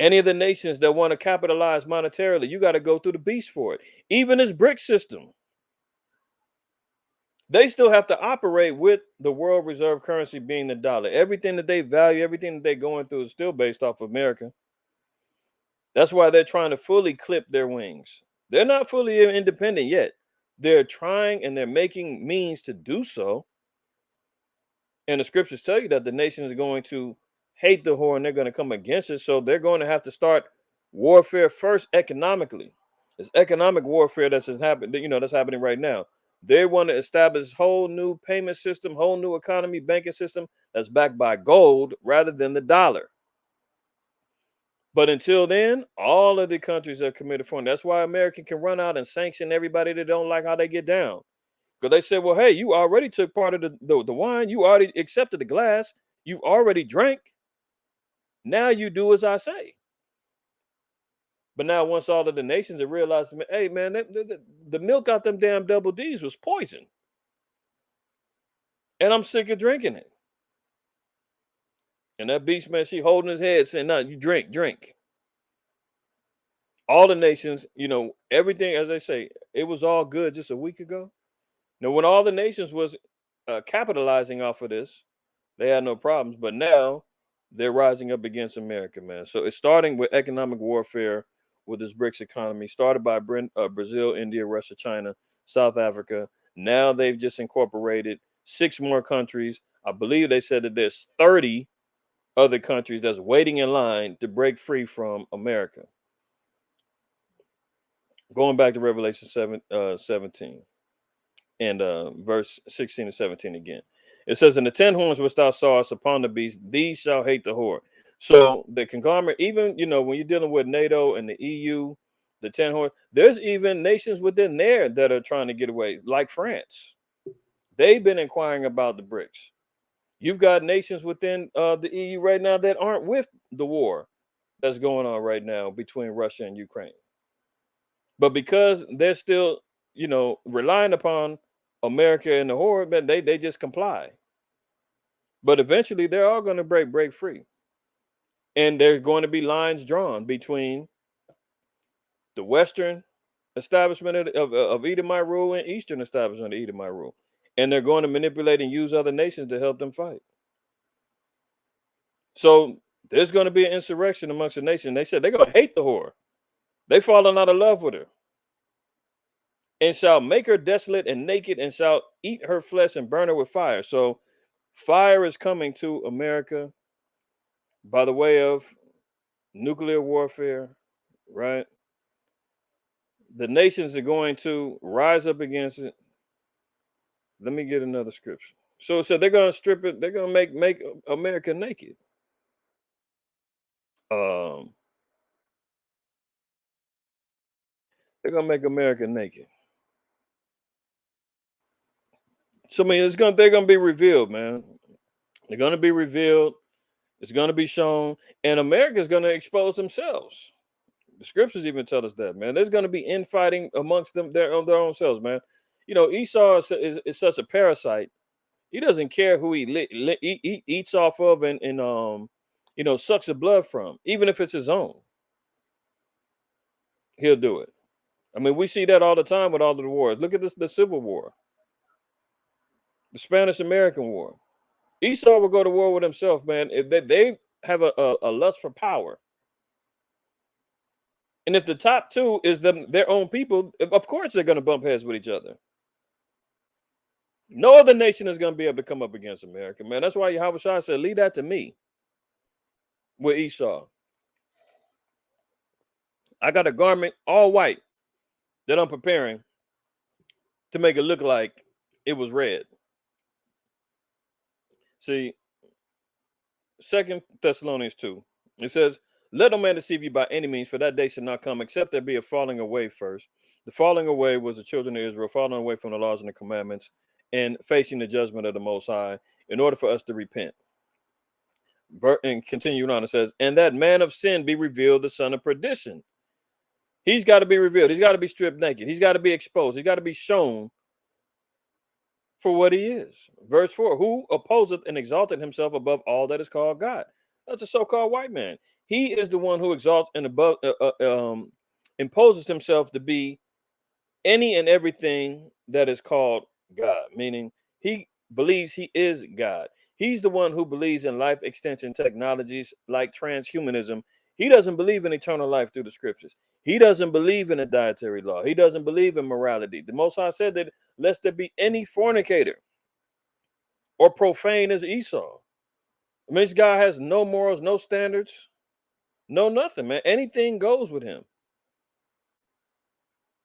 Any of the nations that want to capitalize monetarily, you got to go through the beast for it. Even this Brics system, they still have to operate with the world reserve currency being the dollar. Everything that they value, everything that they're going through is still based off of America. That's why they're trying to fully clip their wings. They're not fully independent yet. They're trying and they're making means to do so. And the scriptures tell you that the nations are going to hate the whore and they're going to come against it. So they're going to have to start warfare first economically. It's economic warfare that's happening right now. They want to establish a whole new payment system, whole new economy, banking system that's backed by gold rather than the dollar. But until then, all of the countries have committed fornication. That's why America can run out and sanction everybody that don't like how they get down. Because they said, well, hey, you already took part of the wine. You already accepted the glass. You already drank. Now you do as I say. But now, once all of the nations have realized, hey, man, the milk out them damn double D's was poison. And I'm sick of drinking it. And that beast, man, she holding his head saying, no, you drink. All the nations, everything, as I say, it was all good just a week ago. Now, when all the nations was capitalizing off of this, they had no problems. But now they're rising up against America, man. So it's starting with economic warfare with this BRICS economy, started by Brazil, India, Russia, China, South Africa. Now they've just incorporated 6 more countries. I believe they said that there's 30 other countries that's waiting in line to break free from America. Going back to Revelation 17 and verse 16 and 17 again. It says, "And the 10 horns which thou sawest upon the beast, these shall hate the whore." So the conglomerate, even, when you're dealing with NATO and the EU, the 10 horns, there's even nations within there that are trying to get away, like France. They've been inquiring about the BRICS. You've got nations within the EU right now that aren't with the war that's going on right now between Russia and Ukraine. But because they're still, relying upon America and the horde, man, they just comply. But eventually they're all going to break free. And there's going to be lines drawn between the Western establishment of Edomite rule and Eastern establishment of Edomite rule. And they're going to manipulate and use other nations to help them fight. So there's going to be an insurrection amongst the nation. They said they're going to hate the whore. They fallen out of love with her. And shall make her desolate and naked, and shall eat her flesh and burn her with fire. So fire is coming to America by the way of nuclear warfare, right? The nations are going to rise up against it. Let me get another scripture. So they're going to strip it. They're going to make America naked. They're going to make America naked. So I mean, they're going to be revealed, man. They're going to be revealed. It's going to be shown, and America is going to expose themselves. The scriptures even tell us that, man. There's going to be infighting amongst them, their own selves, man. Esau is such a parasite. He doesn't care who he eats off of and sucks the blood from, even if it's his own. He'll do it. I mean, we see that all the time with all of the wars. Look at the Civil War, the Spanish-American War. Esau will go to war with himself, man. If they have a lust for power. And if the top two is their own people, of course they're going to bump heads with each other. No other nation is going to be able to come up against America, man. That's why Yahushua said, leave that to me with Esau. I got a garment all white that I'm preparing to make it look like it was red. See, 2 Thessalonians 2, it says, let no man deceive you by any means, for that day shall not come, except there be a falling away first. The falling away was the children of Israel falling away from the laws and the commandments and facing the judgment of the Most High in order for us to repent. And continuing on, it says, and that man of sin be revealed, the son of perdition. He's got to be revealed. He's got to be stripped naked. He's got to be exposed. He's got to be shown for what he is. Verse 4, who opposeth and exalted himself above all that is called God. That's a so-called white man. He is the one who exalts and imposes himself to be any and everything that is called God, meaning he believes he is God. He's the one who believes in life extension technologies like transhumanism. He doesn't believe in eternal life through the scriptures. He doesn't believe in a dietary law. He doesn't believe in morality. The Most High said that lest there be any fornicator or profane as Esau. I mean, this guy has no morals, no standards, no nothing, man. Anything goes with him.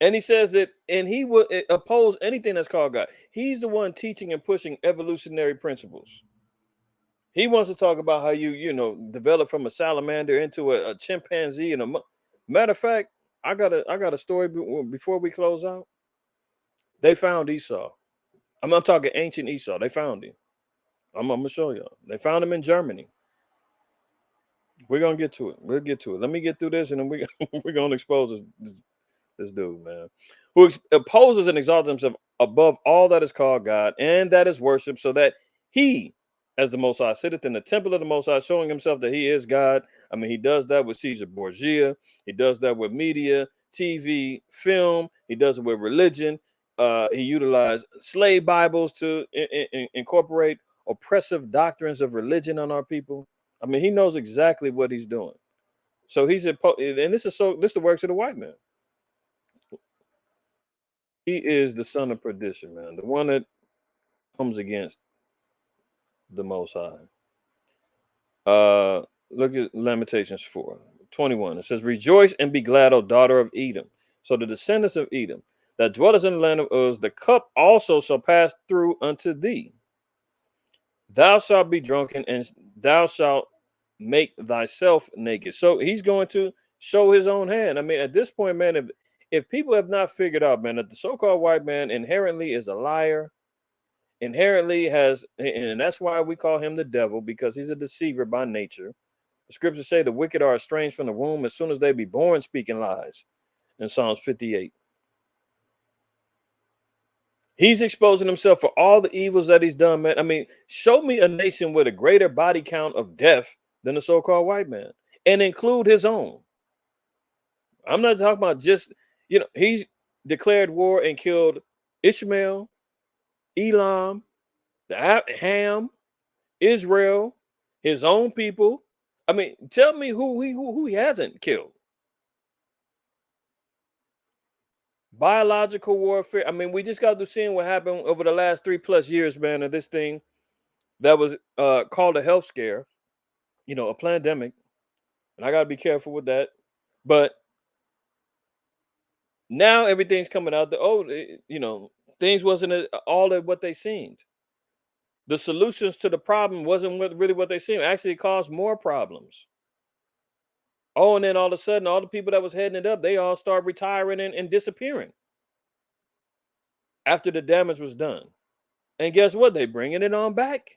And he says that, and he will oppose anything that's called God. He's the one teaching and pushing evolutionary principles. He wants to talk about how you develop from a salamander into a chimpanzee. And matter of fact, I got a story before we close out. They found Esau. I'm talking ancient Esau. They found him. I'm gonna show y'all. They found him in Germany. We're gonna get to it. We'll get to it. Let me get through this, and then we're gonna expose this dude, man, who opposes and exalts himself above all that is called God and that is worshipped, so that he, as the Most High, sitteth in the temple of the Most High, showing himself that he is God. I mean, he does that with Caesar Borgia. He does that with media, TV, film. He does it with religion. He utilized slave Bibles to incorporate oppressive doctrines of religion on our people. I mean, he knows exactly what he's doing. So and this is the works of the white man. He is the son of perdition, man, the one that comes against the Most High. Look at Lamentations 4:21. It says, "Rejoice and be glad, O daughter of Edom." So the descendants of Edom that dwellest in the land of Uz, the cup also shall pass through unto thee. Thou shalt be drunken, and thou shalt make thyself naked. So he's going to show his own hand. I mean, at this point, man, if people have not figured out, man, that the so-called white man inherently is a liar, inherently has, and that's why we call him the devil, because he's a deceiver by nature. The scriptures say the wicked are estranged from the womb as soon as they be born, speaking lies in Psalms 58. He's exposing himself for all the evils that he's done, man. I mean, show me a nation with a greater body count of death than the so-called white man, and include his own. I'm not talking about just, he's declared war and killed Ishmael, Elam, the Ham, Israel, his own people. I mean, tell me who he hasn't killed. Biological warfare. I mean, we just got to seeing what happened over the last 3+ years, man, of this thing that was called a health scare, a pandemic. And I got to be careful with that. But now everything's coming out that, things wasn't all of what they seemed. The solutions to the problem wasn't really what they seemed. Actually, it caused more problems. Oh, and then all of a sudden, all the people that was heading it up, they all start retiring and disappearing after the damage was done. And guess what? They bringing it on back.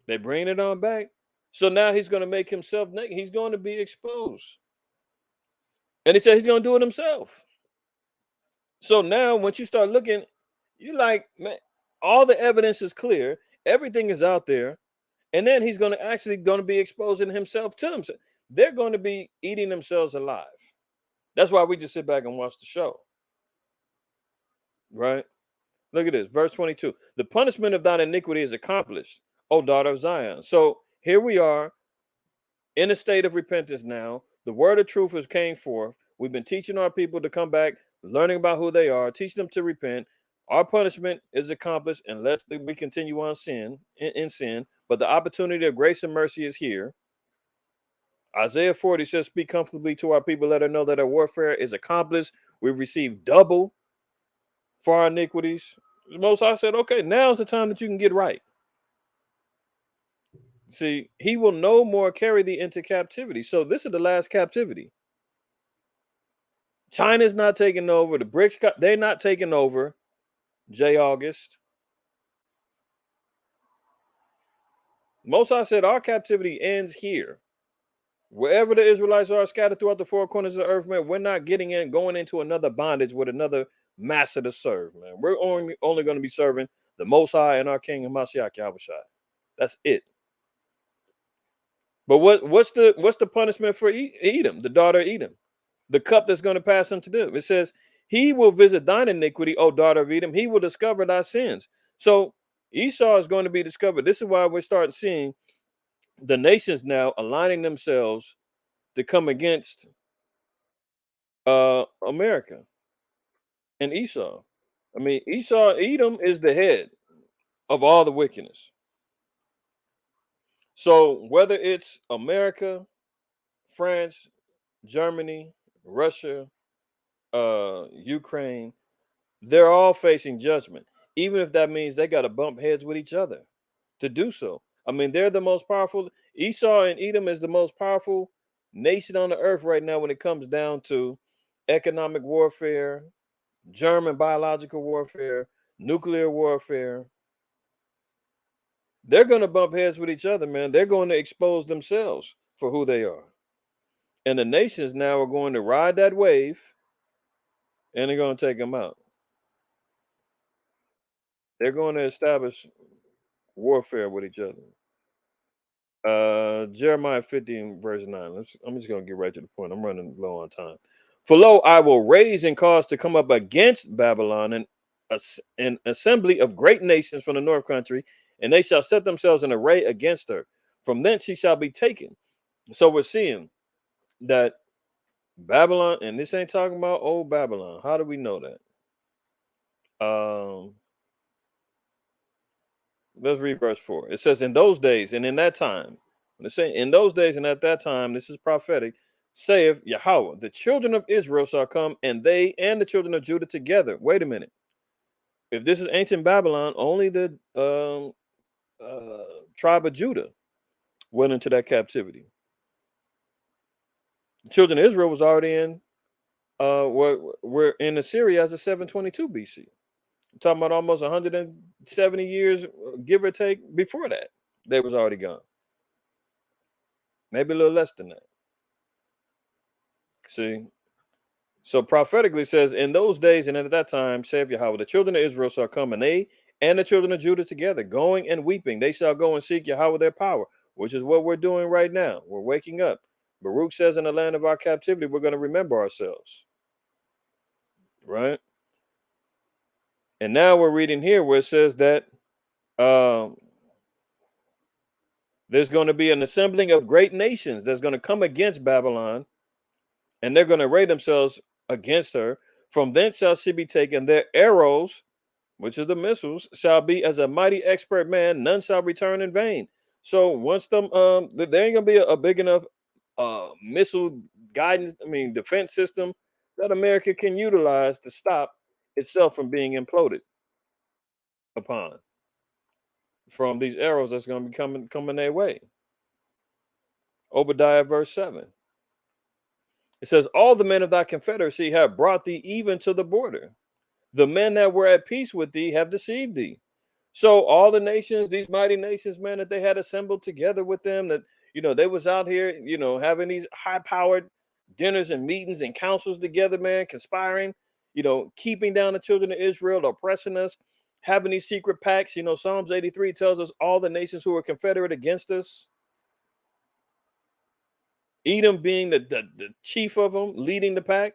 They bringing it on back. So now he's going to make himself naked. He's going to be exposed. And he said he's going to do it himself. So now once you start looking, you're like, man, all the evidence is clear. Everything is out there. And then he's going to be exposing himself to himself. They're going to be eating themselves alive. That's why we just sit back and watch the show. Right? Look at this. Verse 22. The punishment of thine iniquity is accomplished, O daughter of Zion. So here we are in a state of repentance now. The word of truth has came forth. We've been teaching our people to come back, learning about who they are, teaching them to repent. Our punishment is accomplished unless we continue on in sin. But the opportunity of grace and mercy is here. Isaiah 40 says, speak comfortably to our people, let her know that our warfare is accomplished. We've received double for our iniquities. The Most High said, okay, now's the time that you can get right. See, he will no more carry thee into captivity. So this is the last captivity. China's not taking over. The Brics, they're not taking over. J. August. Most High said our captivity ends here. Wherever the Israelites are scattered throughout the four corners of the earth, man, we're not going into another bondage with another master to serve, man. We're only going to be serving the Most High and our King Hamashiach Yahushua. That's it. But what's the punishment for Edom, the daughter of Edom? The cup that's going to pass unto them. It says, he will visit thine iniquity, O daughter of Edom. He will discover thy sins. So Esau is going to be discovered. This is why we're starting seeing the nations now aligning themselves to come against America and Esau. I mean, Edom is the head of all the wickedness. So whether it's America, France, Germany, Russia, Ukraine, they're all facing judgment, even if that means they got to bump heads with each other to do so. I mean, they're the most powerful. Esau and Edom is the most powerful nation on the earth right now when it comes down to economic warfare, German biological warfare, nuclear warfare. They're going to bump heads with each other, man. They're going to expose themselves for who they are. And the nations now are going to ride that wave, and they're going to take them out. They're going to establish warfare with each other. Jeremiah 15, verse 9. I'm just going to get right to the point. I'm running low on time. For lo, I will raise and cause to come up against Babylon an assembly of great nations from the north country, and they shall set themselves in array against her. From thence she shall be taken. So we're seeing that Babylon, and this ain't talking about old Babylon. How do we know that? Let's read verse 4. It says, in those days and in that time, when it's saying in those days and at that time, this is prophetic, saith Yahweh, the children of Israel shall come, and they and the children of Judah together. Wait a minute. If this is ancient Babylon, only the tribe of Judah went into that captivity. The children of Israel was already in, we're in Assyria as of 722 BC. I'm talking about almost 170 years, give or take, before that. They was already gone. Maybe a little less than that. See? So prophetically says, in those days and at that time, saith Yahweh, the children of Israel shall come, and they and the children of Judah together, going and weeping. They shall go and seek Yahweh their power, which is what we're doing right now. We're waking up. Baruch says, in the land of our captivity, we're going to remember ourselves. Right? And now we're reading here where it says that there's going to be an assembling of great nations that's going to come against Babylon, and they're going to array themselves against her. From thence shall she be taken. Their arrows, which is the missiles, shall be as a mighty expert man. None shall return in vain. So once them, there ain't gonna be a big enough missile guidance, defense system that America can utilize to stop itself from being imploded upon from these arrows that's gonna be coming their way. Obadiah verse 7. It says, all the men of thy confederacy have brought thee even to the border. The men that were at peace with thee have deceived thee. So all the nations, these mighty nations, man, that they had assembled together with them, that, they was out here, having these high-powered dinners and meetings and councils together, man, conspiring, keeping down the children of Israel, oppressing us, having these secret pacts. Psalms 83 tells us all the nations who were confederate against us. Edom being the chief of them, leading the pack.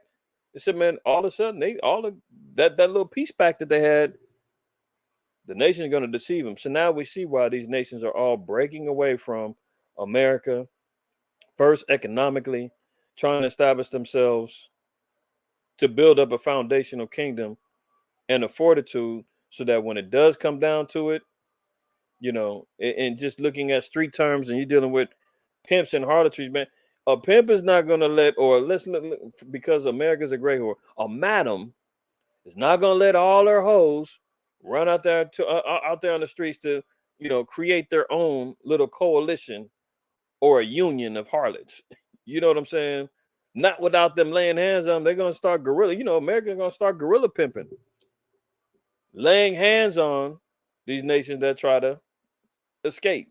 They said, man, all of a sudden, that little peace pact that they had, the nation is going to deceive them. So now we see why these nations are all breaking away from America, first economically, trying to establish themselves to build up a foundational kingdom and a fortitude so that when it does come down to it, and just looking at street terms, and you're dealing with pimps and harlotries, man, a pimp is not going to because America's a great whore, a madam is not going to let all her hoes run out there out there on the streets to, create their own little coalition or a union of harlots. You know what I'm saying? Not without them laying hands on them. They're going to start guerrilla. America's going to start guerrilla pimping, laying hands on these nations that try to escape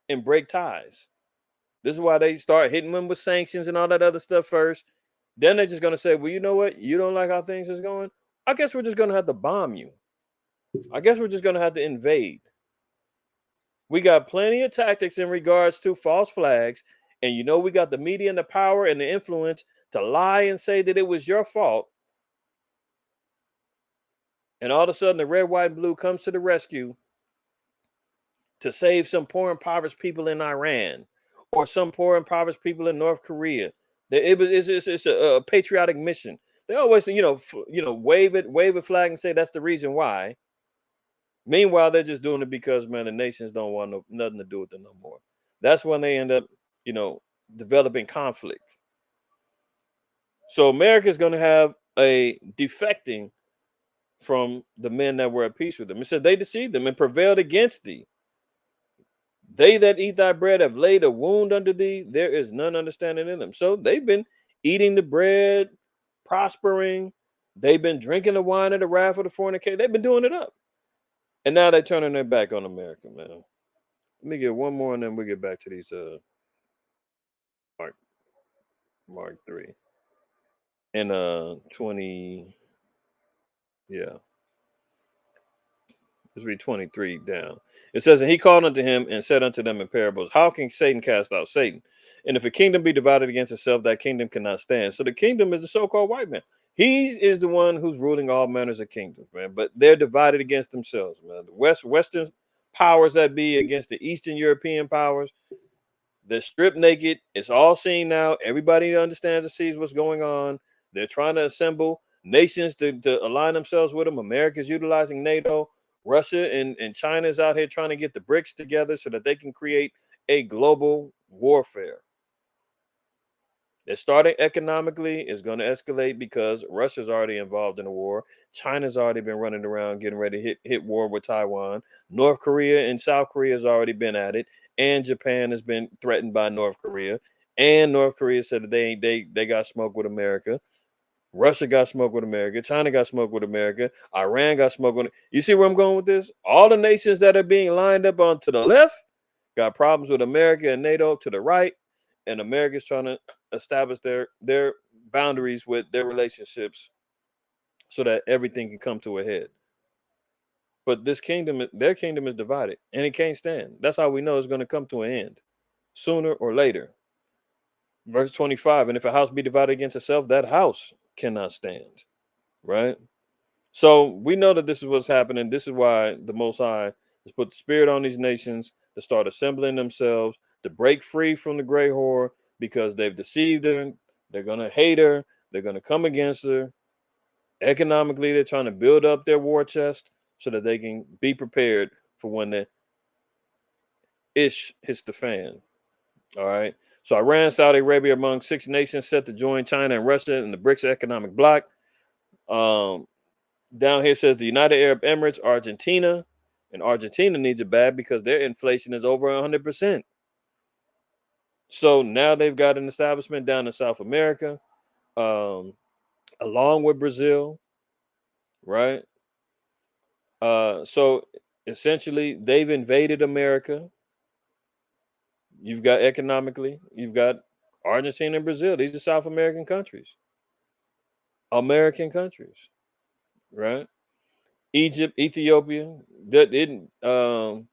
and break ties. This is why they start hitting them with sanctions and all that other stuff first. Then they're just going to say, well, you know what? You don't like how things is going? I guess we're just going to have to bomb you. I guess we're just going to have to invade. We got plenty of tactics in regards to false flags. And we got the media and the power and the influence to lie and say that it was your fault. And all of a sudden, the red, white, and blue comes to the rescue to save some poor, impoverished people in Iran or some poor, impoverished people in North Korea. It's a patriotic mission. They always, wave a flag and say that's the reason why. Meanwhile, they're just doing it because, man, the nations don't want nothing to do with them no more. That's when they end up, developing conflict. So America is going to have a defecting from the men that were at peace with them. It says they deceived them and prevailed against thee. They that eat thy bread have laid a wound under thee. There is none understanding in them. So they've been eating the bread, prospering. They've been drinking the wine of the wrath of the fornicator. They've been doing it up. And now they're turning their back on America, man. Let me get one more, and then we get back to these Mark Mark 3 and 20. Yeah, let's read 23 down. It says, and he called unto him and said unto them in parables, how can Satan cast out Satan? And if a kingdom be divided against itself, that kingdom cannot stand. So the kingdom is the so-called white man. He is the one who's ruling all manners of kingdoms, man. But they're divided against themselves, man. The Western powers that be against the Eastern European powers. They're stripped naked. It's all seen now. Everybody understands and sees what's going on. They're trying to assemble nations to align themselves with them. America's utilizing NATO. Russia and China is out here trying to get the Brics together so that they can create a global warfare. They're starting economically. It's going to escalate because Russia's already involved in a war. China's already been running around getting ready to hit war with Taiwan. North Korea and South Korea has already been at it. And Japan has been threatened by North Korea. And North Korea said that they got smoke with America. Russia got smoke with America. China got smoke with America. Iran got smoke with. You see where I'm going with this? All the nations that are being lined up on to the left got problems with America and NATO to the right, and America's trying to establish their boundaries with their relationships so that everything can come to a head. But this kingdom, their kingdom is divided, and it can't stand. That's how we know it's going to come to an end, sooner or later. Verse 25, and if a house be divided against itself, that house cannot stand, right? So we know that this is what's happening. This is why the Most High has put the spirit on these nations to start assembling themselves, to break free from the gray whore, because they've deceived her. They're going to hate her. They're going to come against her. Economically, they're trying to build up their war chest so that they can be prepared for when the ish hits the fan. All right. So Iran, Saudi Arabia among 6 nations set to join China and Russia in the Brics economic bloc. Down here says the United Arab Emirates, Argentina, and Argentina needs it bad because their inflation is over 100%. So now they've got an establishment down in South America, along with Brazil, right? So essentially, they've invaded America. You've got economically, you've got Argentina and Brazil. These are South American countries, right? Egypt, Ethiopia, that didn't. Well,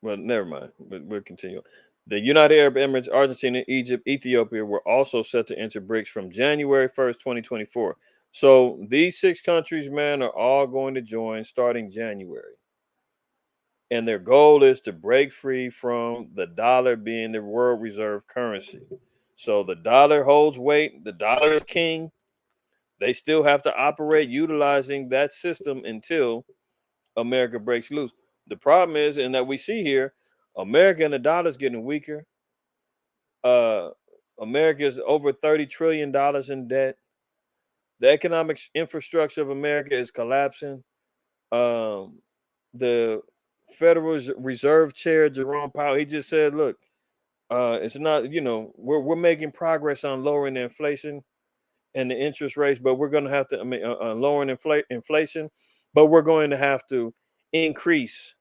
never mind. We'll continue. The United Arab Emirates, Argentina, Egypt, Ethiopia were also set to enter BRICS from January 1st, 2024. So these 6 countries, man, are all going to join starting January. And their goal is to break free from the dollar being the world reserve currency. So the dollar holds weight, the dollar is king. They still have to operate utilizing that system until America breaks loose. The problem is, and that we see here, America and the dollar is getting weaker. America is over $30 trillion in debt. The economic infrastructure of America is collapsing. The Federal Reserve Chair Jerome Powell, he just said, "Look, it's not. We're making progress on lowering the inflation and the interest rates, but we're going to have to lowering inflation, but we're going to have to increase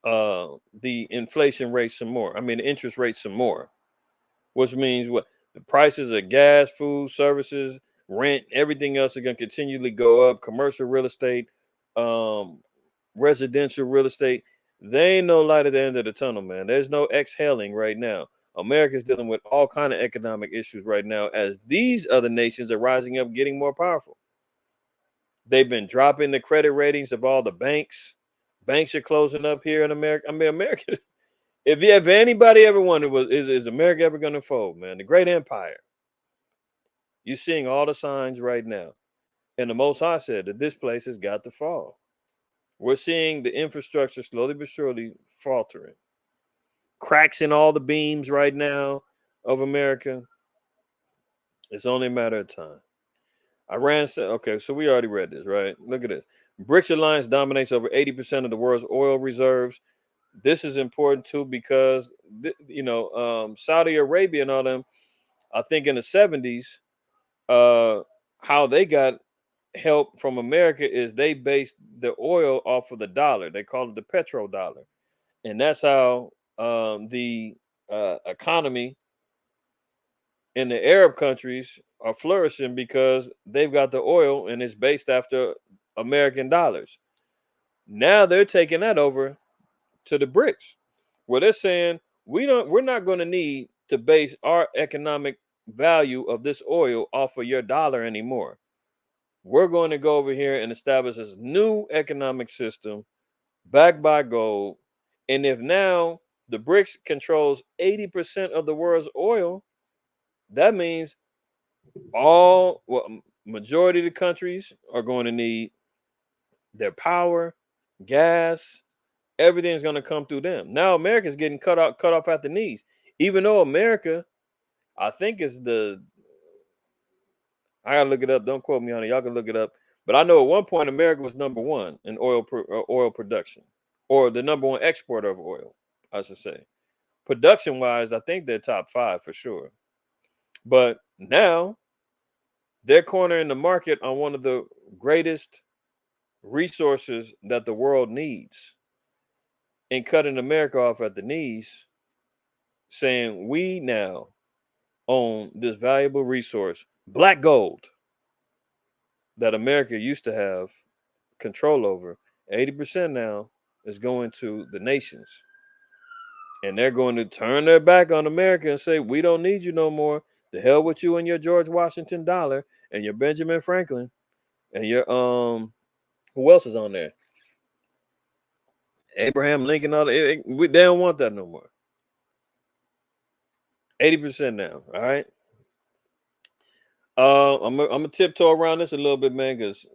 the inflation rate some more. I mean, the interest rate some more, which means what the prices of gas, food, services, rent, everything else are going to continually go up. Commercial real estate, residential real estate, they ain't no light at the end of the tunnel, man. There's no exhaling right now. America's dealing with all kind of economic issues right now as these other nations are rising up, getting more powerful. They've been dropping the credit ratings of all the banks. Banks are closing up here in America. I mean, America. If anybody ever wondered, is America ever going to fold, man? The great empire. You're seeing all the signs right now. And the Most High said that this place has got to fall. We're seeing the infrastructure slowly but surely faltering. Cracks in all the beams right now of America. It's only a matter of time. Iran said, okay, so we already read this, right? Look at this. BRICS alliance dominates over 80% of the world's oil reserves. This is important too because Saudi Arabia and all them, I think in the 70s, how they got help from America is they base the oil off of the dollar. They call it the petrodollar, and that's how the economy in the Arab countries are flourishing because they've got the oil and it's based after American dollars. Now they're taking that over to the Brics, where they're saying we're not going to need to base our economic value of this oil off of your dollar anymore. We're going to go over here and establish this new economic system backed by gold. And if now the BRICS controls 80% of the world's oil, that means majority of the countries are going to need their power, gas, everything's going to come through them. Now America's getting cut off at the knees. Even though America, I think is I gotta look it up. Don't quote me on it. Y'all can look it up. But I know at one point America was number one in oil production, or the number one exporter of oil, I should say. Production wise, I think they're top 5 for sure. But now they're cornering the market on one of the greatest resources that the world needs, and cutting America off at the knees, saying we now own this valuable resource, black gold, that America used to have control over. 80% now is going to the nations. And they're going to turn their back on America and say, we don't need you no more. The hell with you and your George Washington dollar and your Benjamin Franklin and your who else is on there? Abraham Lincoln. They don't want that no more. 80% now. All right. I'm gonna tiptoe around this a little bit, man, because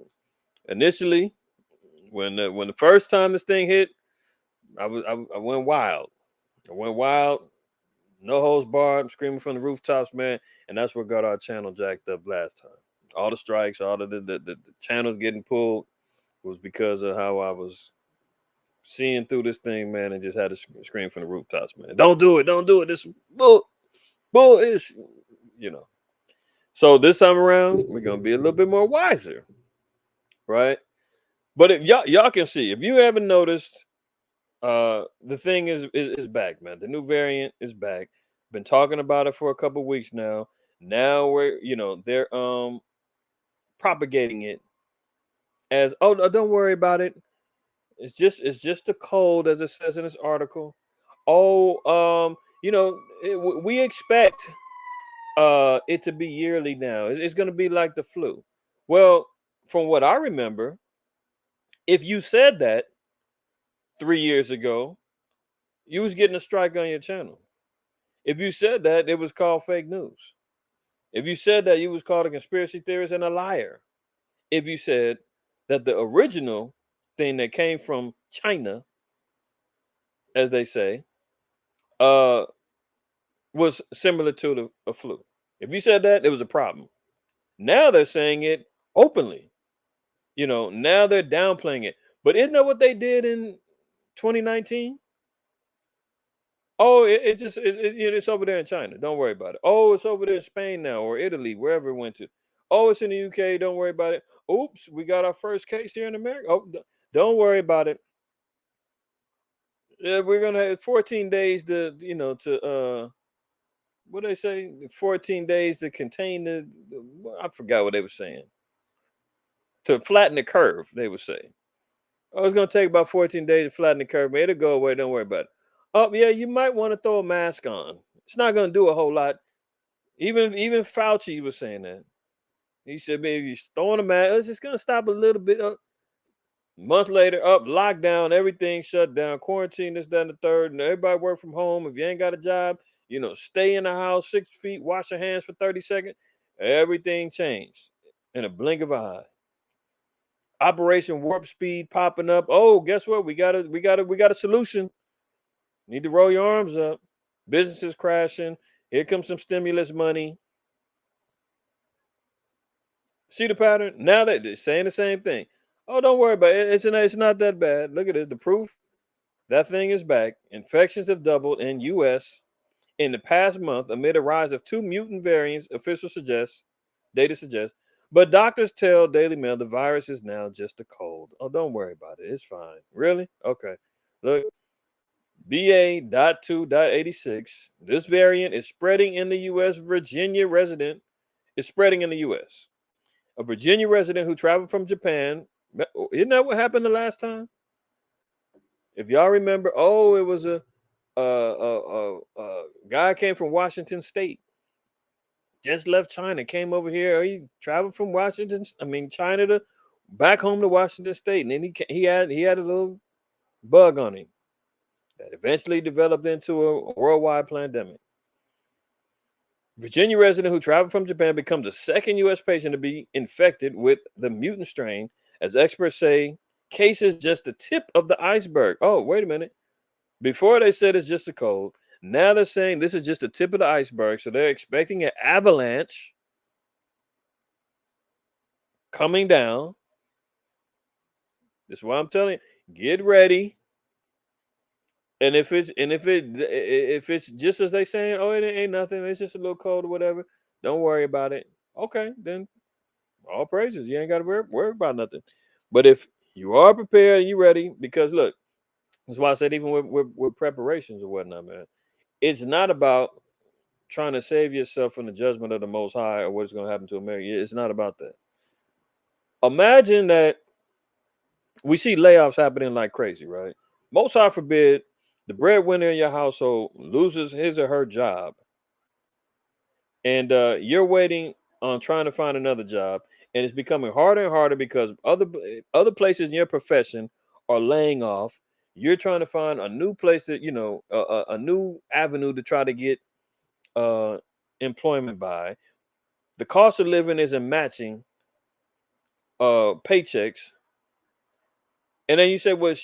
initially, when the first time this thing hit, I went wild. I went wild, no holds barred, screaming from the rooftops, man, and that's what got our channel jacked up last time. All the strikes, all of the channels getting pulled was because of how I was seeing through this thing, man, and just had to scream from the rooftops, man. Don't do it, don't do it. This bull is, you know. So this time around, we're gonna be a little bit more wiser, right? But if y'all can see, if you haven't noticed, the thing is back, man. The new variant is back. Been talking about it for a couple weeks now. Now they're propagating it as, oh, don't worry about it. It's just a cold, as it says in this article. Oh, we expect it to be yearly now. It's going to be like the flu. Well, from what I remember, if you said that 3 years ago, you was getting a strike on your channel. If you said that, it was called fake news. If you said that, you was called a conspiracy theorist and a liar. If you said that the original thing that came from China, as they say, was similar to a flu. If you said that, it was a problem. Now they're saying it openly. Now they're downplaying it. But isn't that what they did in 2019? Oh, it's over there in China. Don't worry about it. Oh, it's over there in Spain now, or Italy, wherever it went to. Oh, it's in the UK. Don't worry about it. Oops, we got our first case here in America. Oh, don't worry about it. Yeah, we're gonna have 14 days to what they say? 14 days to contain I forgot what they were saying. To flatten the curve, they would say. Oh, it's gonna take about 14 days to flatten the curve. It'll go away. Don't worry about it. Oh, yeah, you might want to throw a mask on. It's not gonna do a whole lot. Even Fauci was saying that. He said, maybe you're throwing a mask, it's just gonna stop a little bit. Month later, up lockdown, everything shut down, quarantine, this, that, and the third, and everybody work from home. If you ain't got a job, stay in the house 6 feet, wash your hands for 30 seconds. Everything changed in a blink of an eye. Operation Warp Speed popping up. Oh, guess what? We got a solution. Need to roll your arms up. Businesses crashing. Here comes some stimulus money. See the pattern? Now they're saying the same thing. Oh, don't worry about it. It's not that bad. Look at this. The proof. That thing is back. Infections have doubled in U.S. in the past month amid a rise of 2 mutant variants, data suggests. But doctors tell Daily Mail the virus is now just a cold. Oh, don't worry about it. It's fine. Really? Okay. Look, BA.2.86. This variant is spreading in the U.S. Virginia resident is spreading in the U.S. A Virginia resident who traveled from Japan. Isn't that what happened the last time? If y'all remember, it was a guy came from Washington State, just left China, came over here. He traveled from China to back home to Washington State, and then he had a little bug on him that eventually developed into a worldwide pandemic. Virginia resident who traveled from Japan becomes the second U.S. patient to be infected with the mutant strain, as experts say. Case is just the tip of the iceberg. Oh, wait a minute. Before they said it's just a cold, now they're saying this is just the tip of the iceberg. So they're expecting an avalanche coming down. This is why I'm telling you, get ready. And if it's just as they saying, oh, it ain't nothing, it's just a little cold or whatever, don't worry about it. Okay, then all praises. You ain't got to worry about nothing. But if you are prepared and you ready, because look, that's why I said even with preparations or whatnot, man, it's not about trying to save yourself from the judgment of the Most High or what's going to happen to America. It's not about that. Imagine that we see layoffs happening like crazy, right? Most High forbid the breadwinner in your household loses his or her job, and you're waiting on trying to find another job, and it's becoming harder and harder because other places in your profession are laying off. You're trying to find a new place that a new avenue to try to get employment by. The cost of living isn't matching paychecks, and then you say, well,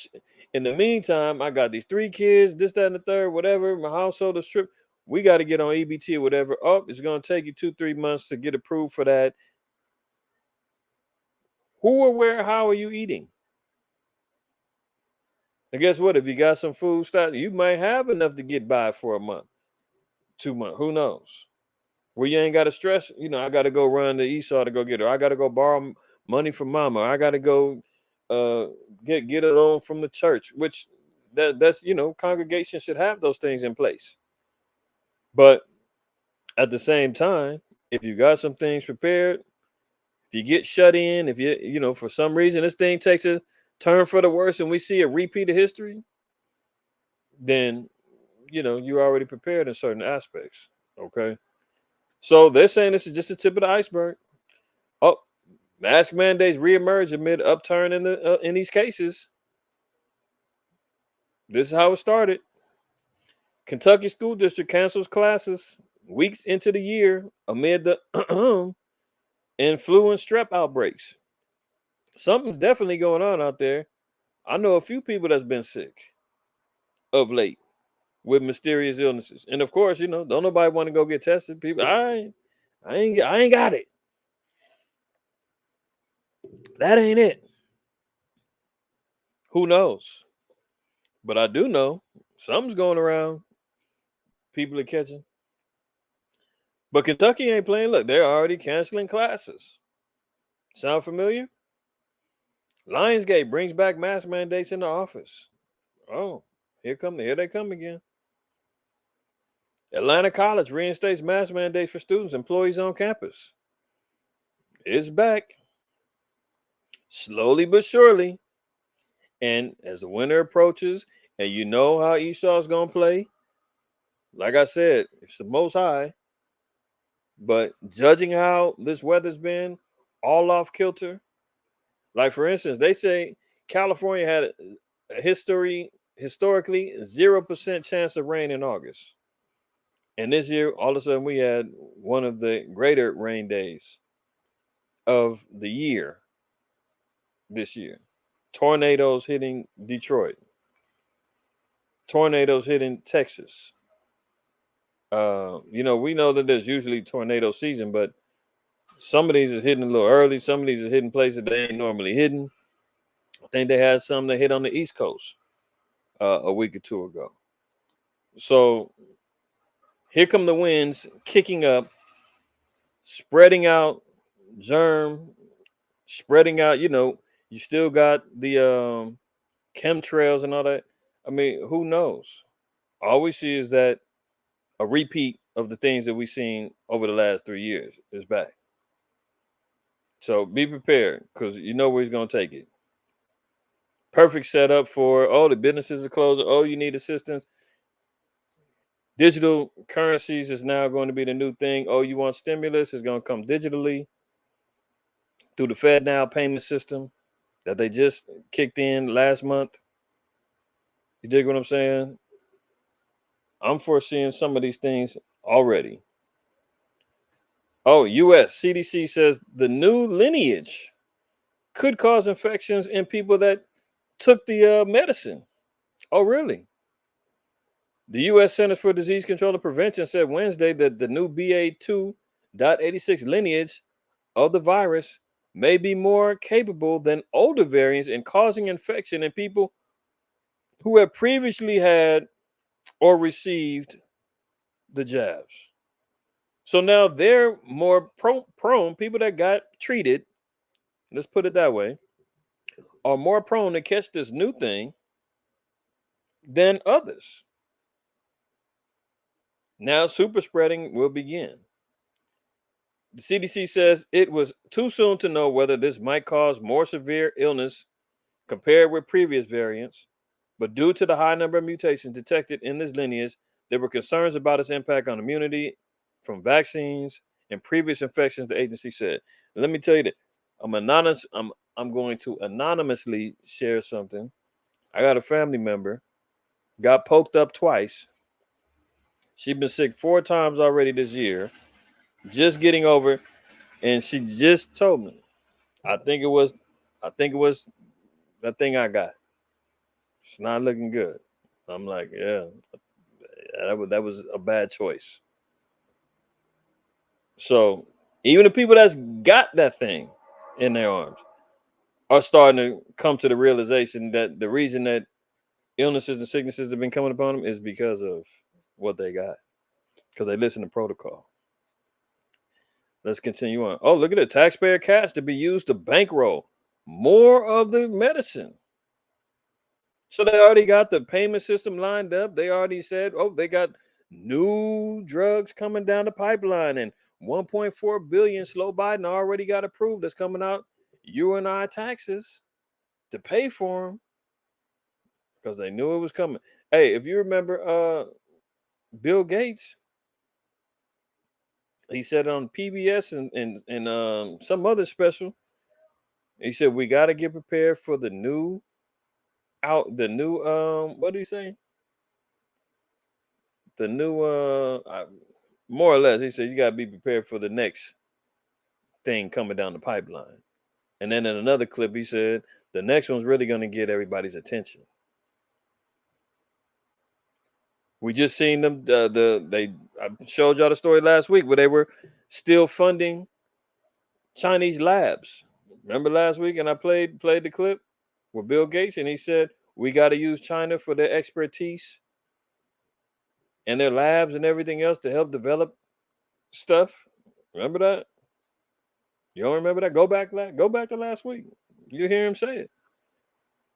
in the meantime, I got these 3 kids, this, that, and the third, whatever. My household is stripped. We got to get on EBT or whatever. Oh, it's going to take you 2-3 months to get approved for that. Who or where, how are you eating? And guess what? If you got some food stock, you might have enough to get by for a month, 2 months. Who knows? Where you ain't got to stress, I got to go run to Esau to go get her. I got to go borrow money from mama. I got to go get it on from the church, which that's congregation should have those things in place. But at the same time, if you got some things prepared, if you get shut in, if for some reason this thing takes a turn for the worse and we see a repeat of history, then you're already prepared in certain aspects. Okay. So they're saying this is just the tip of the iceberg. Oh, mask mandates reemerge amid upturn in these cases. This is how it started. Kentucky school district cancels classes weeks into the year amid the influ and strep outbreaks. Something's definitely going on out there. I know a few people that's been sick of late with mysterious illnesses, and of course, don't nobody want to go get tested. People, I ain't got it. That ain't it. Who knows? But I do know something's going around. People are catching. But Kentucky ain't playing. Look, they're already canceling classes. Sound familiar? Lionsgate brings back mask mandates in the office. Oh, here they come again. Atlanta College reinstates mask mandates for students, employees on campus. It's back. Slowly but surely. And as the winter approaches, and you know how Esau's going to play, like I said, it's the Most High. But judging how this weather's been, all off kilter. Like, for instance, they say California had a historically 0% chance of rain in August. And this year, all of a sudden, we had one of the greater rain days of the year this year. Tornadoes hitting Detroit. Tornadoes hitting Texas. We know that there's usually tornado season, but some of these is hitting a little early. Some of these is hitting places they ain't normally hitting. I think they had some that hit on the East Coast a week or two ago. So here come the winds kicking up, spreading out germ spreading out. You still got the chemtrails and all that. I mean, who knows? All we see is that a repeat of the things that we've seen over the last 3 years is back. So be prepared because you know where he's going to take it. Perfect setup for, the businesses are closed. Oh, you need assistance. Digital currencies is now going to be the new thing. Oh, you want stimulus? It's going to come digitally through the FedNow payment system that they just kicked in last month. You dig what I'm saying? I'm foreseeing some of these things already. Oh, U.S. CDC says the new lineage could cause infections in people that took the medicine. Oh, really? The U.S. Centers for Disease Control and Prevention said Wednesday that the new BA.2.86 lineage of the virus may be more capable than older variants in causing infection in people who have previously had or received the jabs. So now they're more prone, people that got treated, let's put it that way, are more prone to catch this new thing than others. Now super spreading will begin. The CDC says it was too soon to know whether this might cause more severe illness compared with previous variants, but due to the high number of mutations detected in this lineage, there were concerns about its impact on immunity from vaccines and previous infections, the agency said. And let me tell you that I'm going to anonymously share something. I got a family member, got poked up twice. She's been sick 4 times already this year, just getting over, and she just told me, I think it was that thing I got. It's not looking good. I'm like, yeah, that was a bad choice. So even the people that's got that thing in their arms are starting to come to the realization that the reason that illnesses and sicknesses have been coming upon them is because of what they got, because they listen to protocol. Let's continue on. Oh, look at it. Taxpayer cash to be used to bankroll more of the medicine. So they already got the payment system lined up. They already said, oh, they got new drugs coming down the pipeline, and 1.4 billion slow Biden already got approved that's coming out you and I taxes to pay for them because they knew it was coming. Hey, if you remember Bill Gates, he said on PBS and some other special, he said we got to get prepared for the new what do you say? The new more or less, he said you got to be prepared for the next thing coming down the pipeline. And then in another clip, he said the next one's really going to get everybody's attention. We just seen them. I showed y'all the story last week where they were still funding Chinese labs. Remember last week, and I played the clip with Bill Gates, and he said we got to use China for their expertise and their labs and everything else to help develop stuff. Remember that? You don't remember that? Go back to last week. You hear him say it.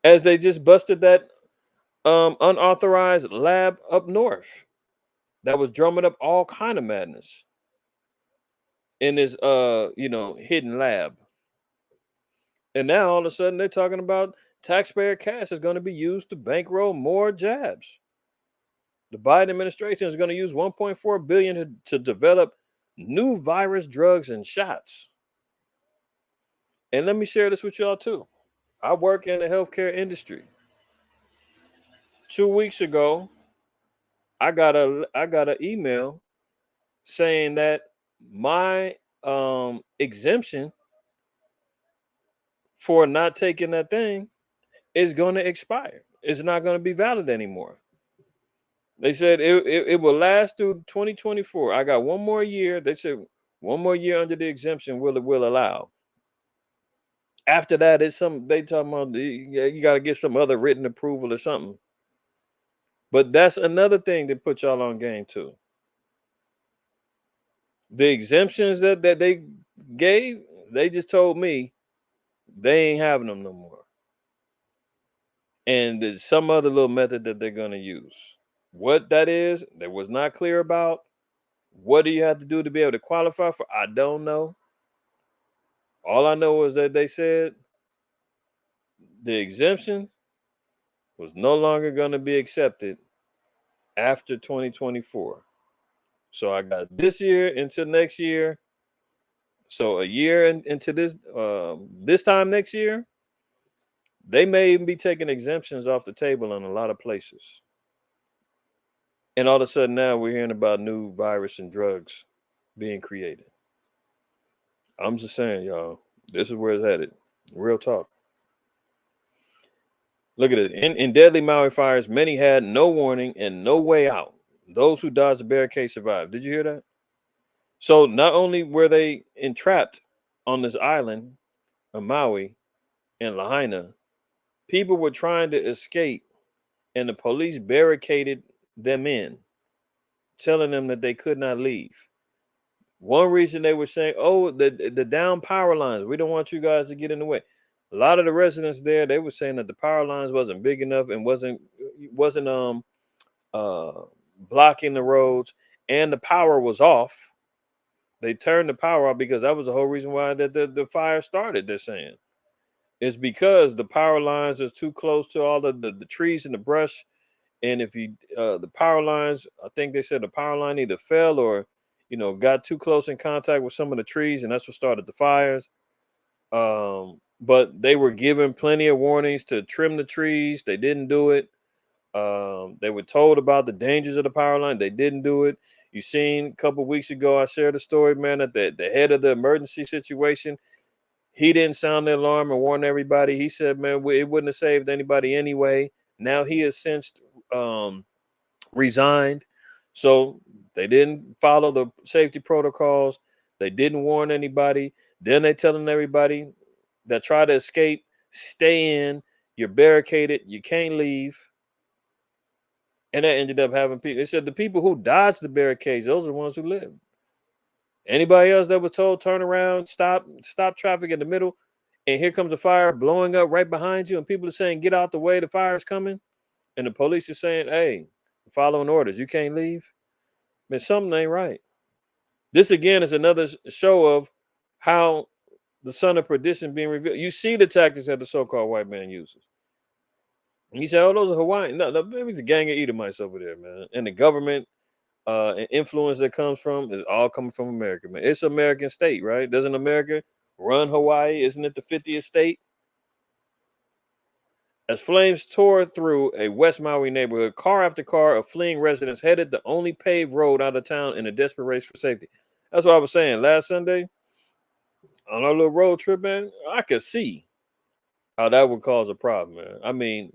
As they just busted that unauthorized lab up north that was drumming up all kind of madness in this hidden lab. And now all of a sudden they're talking about taxpayer cash is going to be used to bankroll more jabs. The Biden administration is going to use 1.4 billion to develop new virus drugs and shots. And let me share this with y'all too. I work in the healthcare industry. 2 weeks ago, I got an email saying that my exemption for not taking that thing is going to expire. It's not going to be valid anymore. They said it will last through 2024. I got one more year. They said one more year under the exemption will allow. After that, they talking about you got to get some other written approval or something. But that's another thing that put y'all on game too. The exemptions that they gave, They just told me they ain't having them no more. And there's some other little method that they're gonna use. What that is, that was not clear about. What do you have to do to be able to qualify for? I don't know. All I know is that they said the exemption was no longer going to be accepted after 2024. So I got this year into next year. So a year into this time next year, they may even be taking exemptions off the table in a lot of places. And all of a sudden now we're hearing about new virus and drugs being created. I'm just saying, y'all, this is where it's headed. Real talk. Look at it. In deadly Maui fires, many had no warning and no way out. Those who dodged the barricade survived. Did you hear that? So not only were they entrapped on this island of Maui and Lahaina, people were trying to escape and the police barricaded them in, telling them that they could not leave. One reason they were saying, oh, the down power lines, we don't want you guys to get in the way. A lot of the residents there, they were saying that the power lines wasn't big enough and wasn't blocking the roads, and the power was off. They turned the power off because that was the whole reason why the fire started. They're saying it's because the power lines is too close to all the trees and the brush, and if you the power lines, I think they said the power line either fell or got too close in contact with some of the trees, and that's what started the fires. But they were given plenty of warnings to trim the trees. They didn't do it. They were told about the dangers of the power line. They didn't do it. You seen a couple weeks ago, I shared a story, man, that the head of the emergency situation, he didn't sound the alarm and warn everybody. He said, man, it wouldn't have saved anybody anyway. Now he has since resigned. So they didn't follow the safety protocols. They didn't warn anybody. Then they telling everybody that try to escape, stay in, you're barricaded, you can't leave. And that ended up having people. They said the people who dodged the barricades, those are the ones who lived. Anybody else that was told turn around, stop traffic in the middle, and here comes a fire blowing up right behind you, and people are saying, get out the way, the fire's coming. And the police are saying, hey, following orders, you can't leave. Man, something ain't right. This again is another show of how the son of perdition being revealed. You see the tactics that the so-called white man uses. And you say, oh, those are Hawaiian. No, maybe the gang of Edomites over there, man. And the government and influence that comes from is all coming from America, man. It's American state, right? Doesn't America run Hawaii? Isn't it the 50th state? As flames tore through a West Maui neighborhood, car after car of fleeing residents headed the only paved road out of town in a desperate race for safety. That's what I was saying last Sunday on our little road trip, man. I could see how that would cause a problem, man. I mean,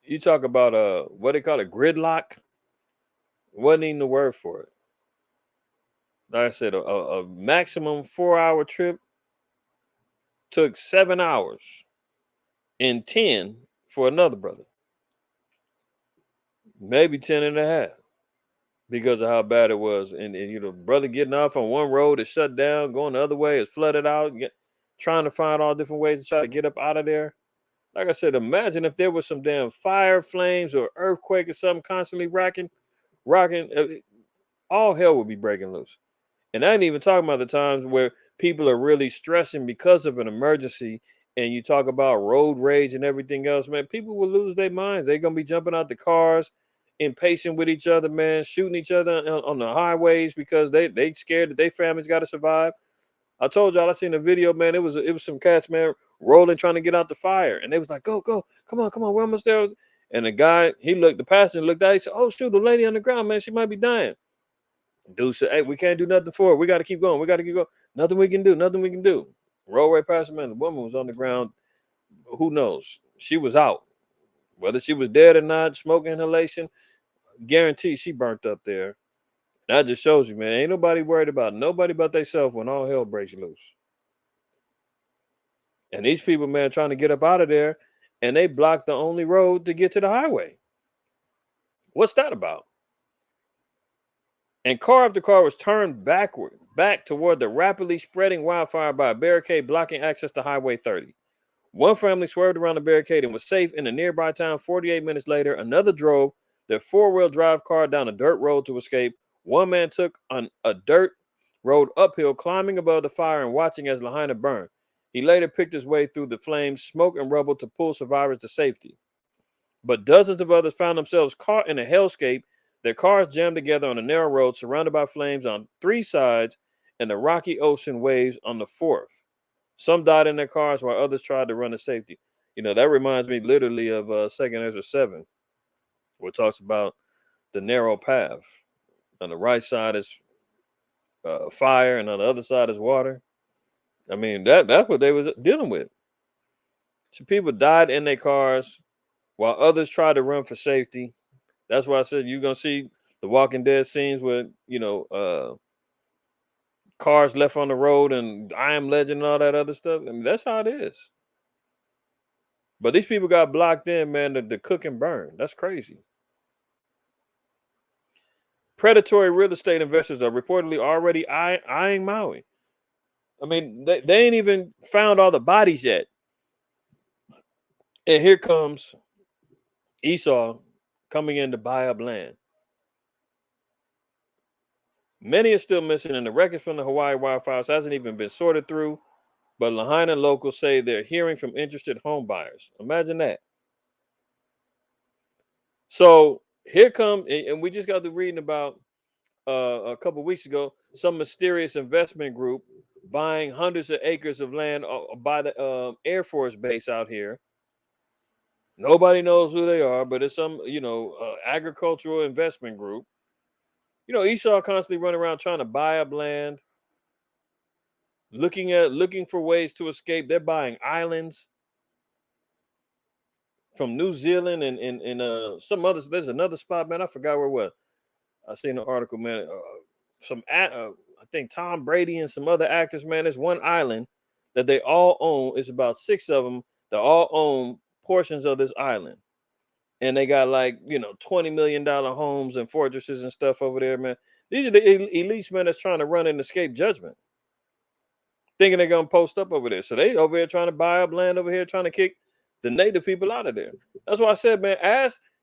you talk about what they call it, gridlock. Wasn't even the word for it. Like I said, a maximum 4-hour trip took 7 hours and 10 for another brother. Maybe 10 and a half because of how bad it was. And brother getting off on one road is shut down, going the other way is flooded out, trying to find all different ways to try to get up out of there. Like I said, imagine if there was some damn fire, flames, or earthquake or something constantly rocking, all hell would be breaking loose. And I ain't even talking about the times where people are really stressing because of an emergency, and you talk about road rage and everything else, man. People will lose their minds. They're going to be jumping out the cars, impatient with each other, man, shooting each other on the highways because they scared that their families got to survive. I told y'all I seen a video, man. It was some cats, man, rolling trying to get out the fire, and they was like, "Go, come on, we're almost there." And the guy, the passenger looked out. He said, "Oh shoot, the lady on the ground, man, she might be dying." Dude said, "Hey, we can't do nothing for her. We got to keep going. Nothing we can do. Roll right past him, man. The woman was on the ground. Who knows? She was out. Whether she was dead or not, smoke inhalation, guarantee she burnt up there. That just shows you, man, ain't nobody worried about nobody but themselves when all hell breaks loose. And these people, man, trying to get up out of there, and they blocked the only road to get to the highway. What's that about? And car after car was turned back toward the rapidly spreading wildfire by a barricade blocking access to Highway 30. One family swerved around the barricade and was safe in a nearby town. 48 minutes later, another drove their four-wheel drive car down a dirt road to escape. One man took on a dirt road uphill, climbing above the fire and watching as Lahaina burned. He later picked his way through the flames, smoke, and rubble to pull survivors to safety. But dozens of others found themselves caught in a hellscape. Their cars jammed together on a narrow road, surrounded by flames on 3 sides and the rocky ocean waves on the 4th. Some died in their cars while others tried to run to safety. You know, that reminds me literally of 2nd Ezra 7, where it talks about the narrow path. On the right side is fire, and on the other side is water. I mean, that's what they was dealing with. So people died in their cars while others tried to run for safety. That's why I said you're gonna see the Walking Dead scenes with, cars left on the road and I Am Legend and all that other stuff. I mean, that's how it is. But these people got blocked in, man, to cook and burn. That's crazy. Predatory real estate investors are reportedly already eyeing Maui. I mean, they ain't even found all the bodies yet. And here comes Esau coming in to buy up land. Many are still missing, and the wreckage from the Hawaii wildfires hasn't even been sorted through. But Lahaina locals say they're hearing from interested home buyers. Imagine that. So here comes, and we just got to reading about a couple of weeks ago, some mysterious investment group buying hundreds of acres of land by the Air Force base out here. Nobody knows who they are, but it's some, agricultural investment group. You know, Esau constantly running around trying to buy up land, looking for ways to escape. They're buying islands from New Zealand and some others. There's another spot, man. I forgot where it was. I seen an article, man. I think Tom Brady and some other actors, man. There's one island that they all own. It's about 6 of them. They all own portions of this island, and they got like $20 million homes and fortresses and stuff over there, man. These are the elites, man, that's trying to run and escape judgment, thinking they're gonna post up over there. So they over here trying to buy up land over here, trying to kick the native people out of there. That's why I said, man,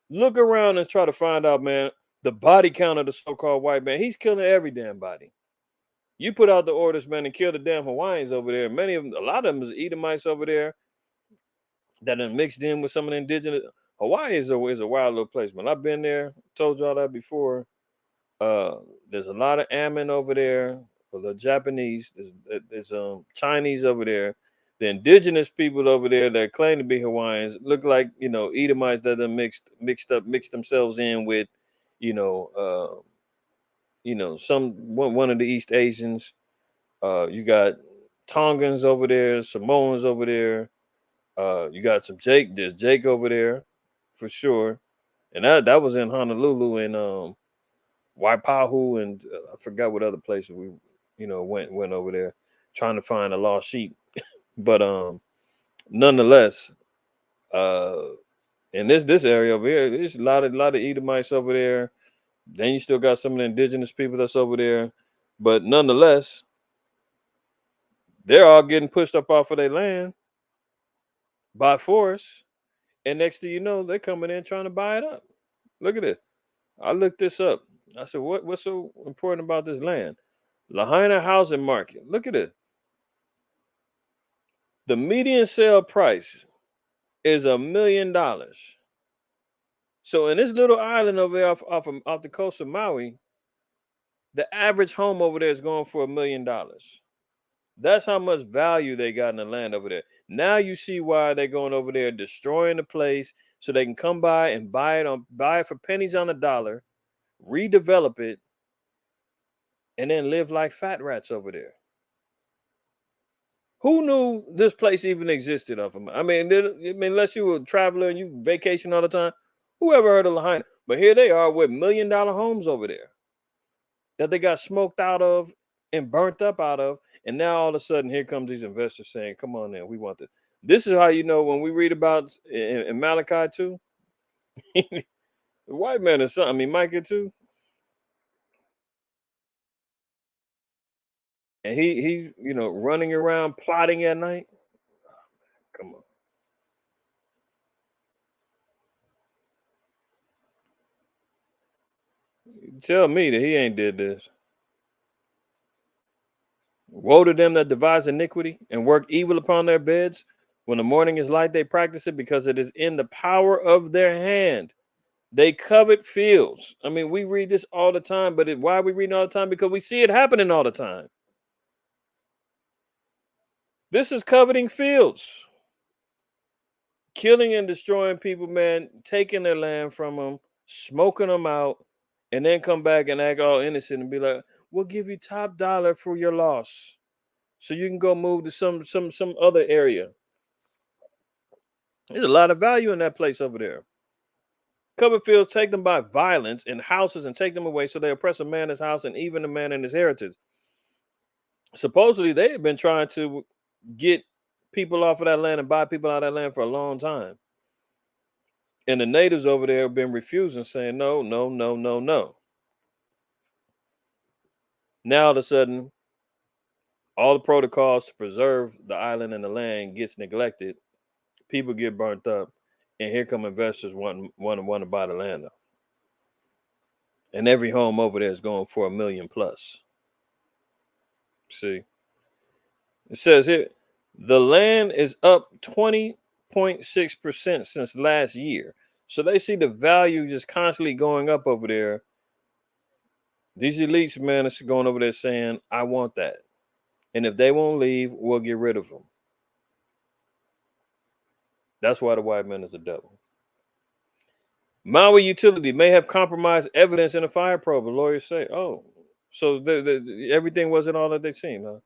look around and try to find out, man, the body count of the so-called white man. He's killing every damn body. You put out the orders, man, and kill the damn Hawaiians over there. A lot of them is Edomites over there that are mixed in with some of the indigenous. Hawaii is a wild little place, man. I've been there, told y'all that before. There's a lot of Ammon over there, for the Japanese. There's Chinese over there. The indigenous people over there that claim to be Hawaiians look like Edomites that are mixed themselves in with one of the East Asians. You got Tongans over there, Samoans over there. You got some Jake. There's Jake over there, for sure. And that was in Honolulu and Waipahu, and I forgot what other places we went over there trying to find a lost sheep. But nonetheless, in this area over here, there's a lot of Edomites over there. Then you still got some of the indigenous people that's over there. But nonetheless, they're all getting pushed up off of their land by force. And next thing you know, they're coming in trying to buy it up. Look at it. I looked this up. I said, what's so important about this land? Lahaina housing market. Look at it. The median sale price is $1 million. So in this little island over there off the coast of Maui, the average home over there is going for $1 million. That's how much value they got in the land over there. Now you see why they're going over there destroying the place so they can come by and buy it for pennies on the dollar, redevelop it, and then live like fat rats over there. Who knew this place even existed of them? I mean, unless you were a traveler and you vacation all the time, who ever heard of Lahaina? But here they are with $1 million homes over there that they got smoked out of and burnt up out of. And now all of a sudden, here comes these investors saying, come on now, we want this. This is how you know when we read about in Malachi 2, the white man is something. I mean, Micah 2. and he running around plotting at night. Come on. Tell me that he ain't did this. Woe to them that devise iniquity and work evil upon their beds. When the morning is light, they practice it because it is in the power of their hand. They covet fields. I mean, we read this all the time, but why are we reading all the time? Because we see it happening all the time. This is coveting fields, killing and destroying people, man, taking their land from them, smoking them out, and then come back and act all innocent and be like, "We'll give you top dollar for your loss, so you can go move to some other area." There's a lot of value in that place over there. Cover fields take them by violence in houses and take them away, so they oppress a man in his house and even a man in his heritage. Supposedly, they have been trying to get people off of that land and buy people out of that land for a long time. And the natives over there have been refusing, saying no, no, no, no, no. Now all of a sudden, all the protocols to preserve the island and the land gets neglected. People get burnt up, and here come investors want to buy the land up. And every home over there is going for $1 million plus. See, it says here the land is up 20.6% since last year. So they see the value just constantly going up over there. These elites, man, is going over there saying, "I want that." And if they won't leave, we'll get rid of them. That's why the white man is the devil. Maui utility may have compromised evidence in a fire probe. The lawyers say, "Oh, so everything wasn't all that they seemed, huh?"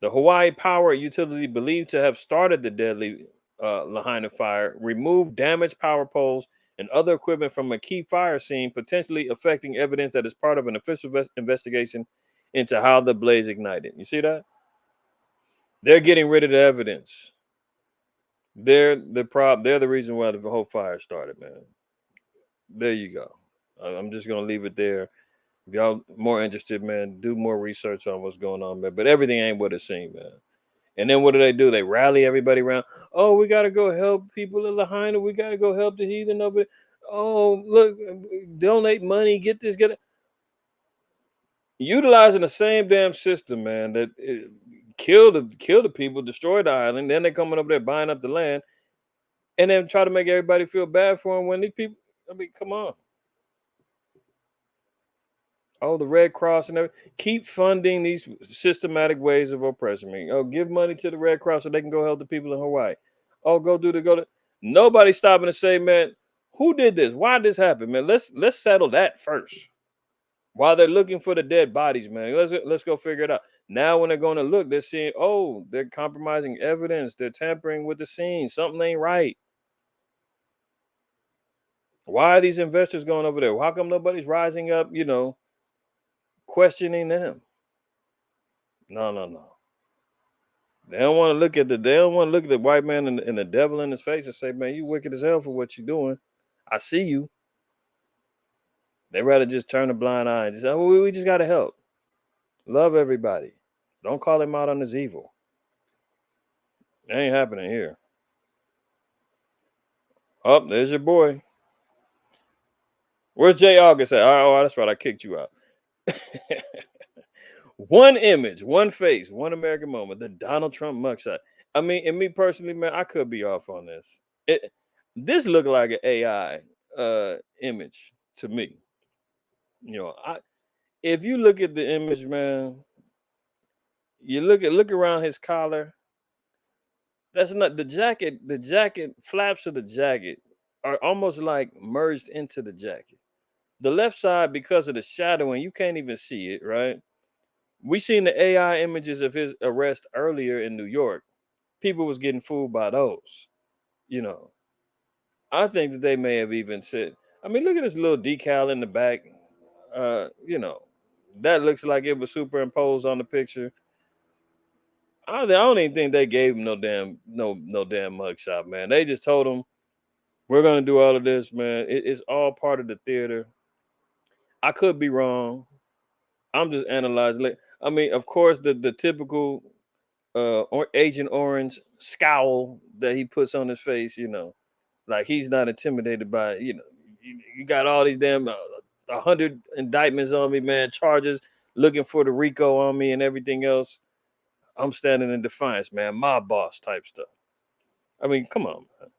The Hawaii Power Utility, believed to have started the deadly Lahaina fire, removed damaged power poles and other equipment from a key fire scene, potentially affecting evidence that is part of an official investigation into how the blaze ignited. You see that? They're getting rid of the evidence. They're the reason why the whole fire started, man. There you go. I'm just gonna leave it there. If y'all more interested, man, do more research on what's going on, man. But everything ain't what it seems, man. And then what do? They rally everybody around. Oh, we gotta go help people in Lahaina. We gotta go help the heathen of it. Oh, look, donate money, get this, get it. Utilizing the same damn system, man, that kill the people, destroy the island. Then they coming up there buying up the land, and then try to make everybody feel bad for them when these people. I mean, come on. Oh, the Red Cross and everything. Keep funding these systematic ways of oppressing me. Oh, give money to the Red Cross so they can go help the people in Hawaii. Oh, go to. Nobody's stopping to say, man, who did this? Why did this happen, man? Let's settle that first. While they're looking for the dead bodies, man, let's go figure it out. Now, when they're going to look, they're seeing, oh, they're compromising evidence. They're tampering with the scene. Something ain't right. Why are these investors going over there? How come nobody's rising up? Questioning them. No, no, no. They don't want to look at the white man and the devil in his face and say, "Man, you wicked as hell for what you're doing. I see you." They rather just turn a blind eye and just say, "Oh, we just gotta help. Love everybody. Don't call him out on his evil." It ain't happening here. Oh, there's your boy. Where's Jay August at? Oh, that's right. I kicked you out. One image, one face, one American moment. The Donald Trump mugshot. I mean, and me personally, man, I could be off on this. This looked like an AI image to me. If you look at the image, man, you look around his collar. That's not the jacket. The jacket flaps of the jacket are almost like merged into the jacket. The left side, because of the shadowing, you can't even see it, right? We seen the AI images of his arrest earlier in New York. People was getting fooled by those. You know, I think that they may have even said, I mean, look at this little decal in the back. Uh, you know, that looks like it was superimposed on the picture. I don't even think they gave him no damn mugshot, man. They just told him we're gonna do all of this, man. It's all part of the theater. I could be wrong. I'm just analyzing. Like, I mean, of course, the typical Agent Orange scowl that he puts on his face, like he's not intimidated by, you got all these damn 100 indictments on me, man, charges looking for the RICO on me and everything else. I'm standing in defiance, man, my boss type stuff. I mean, come on, man.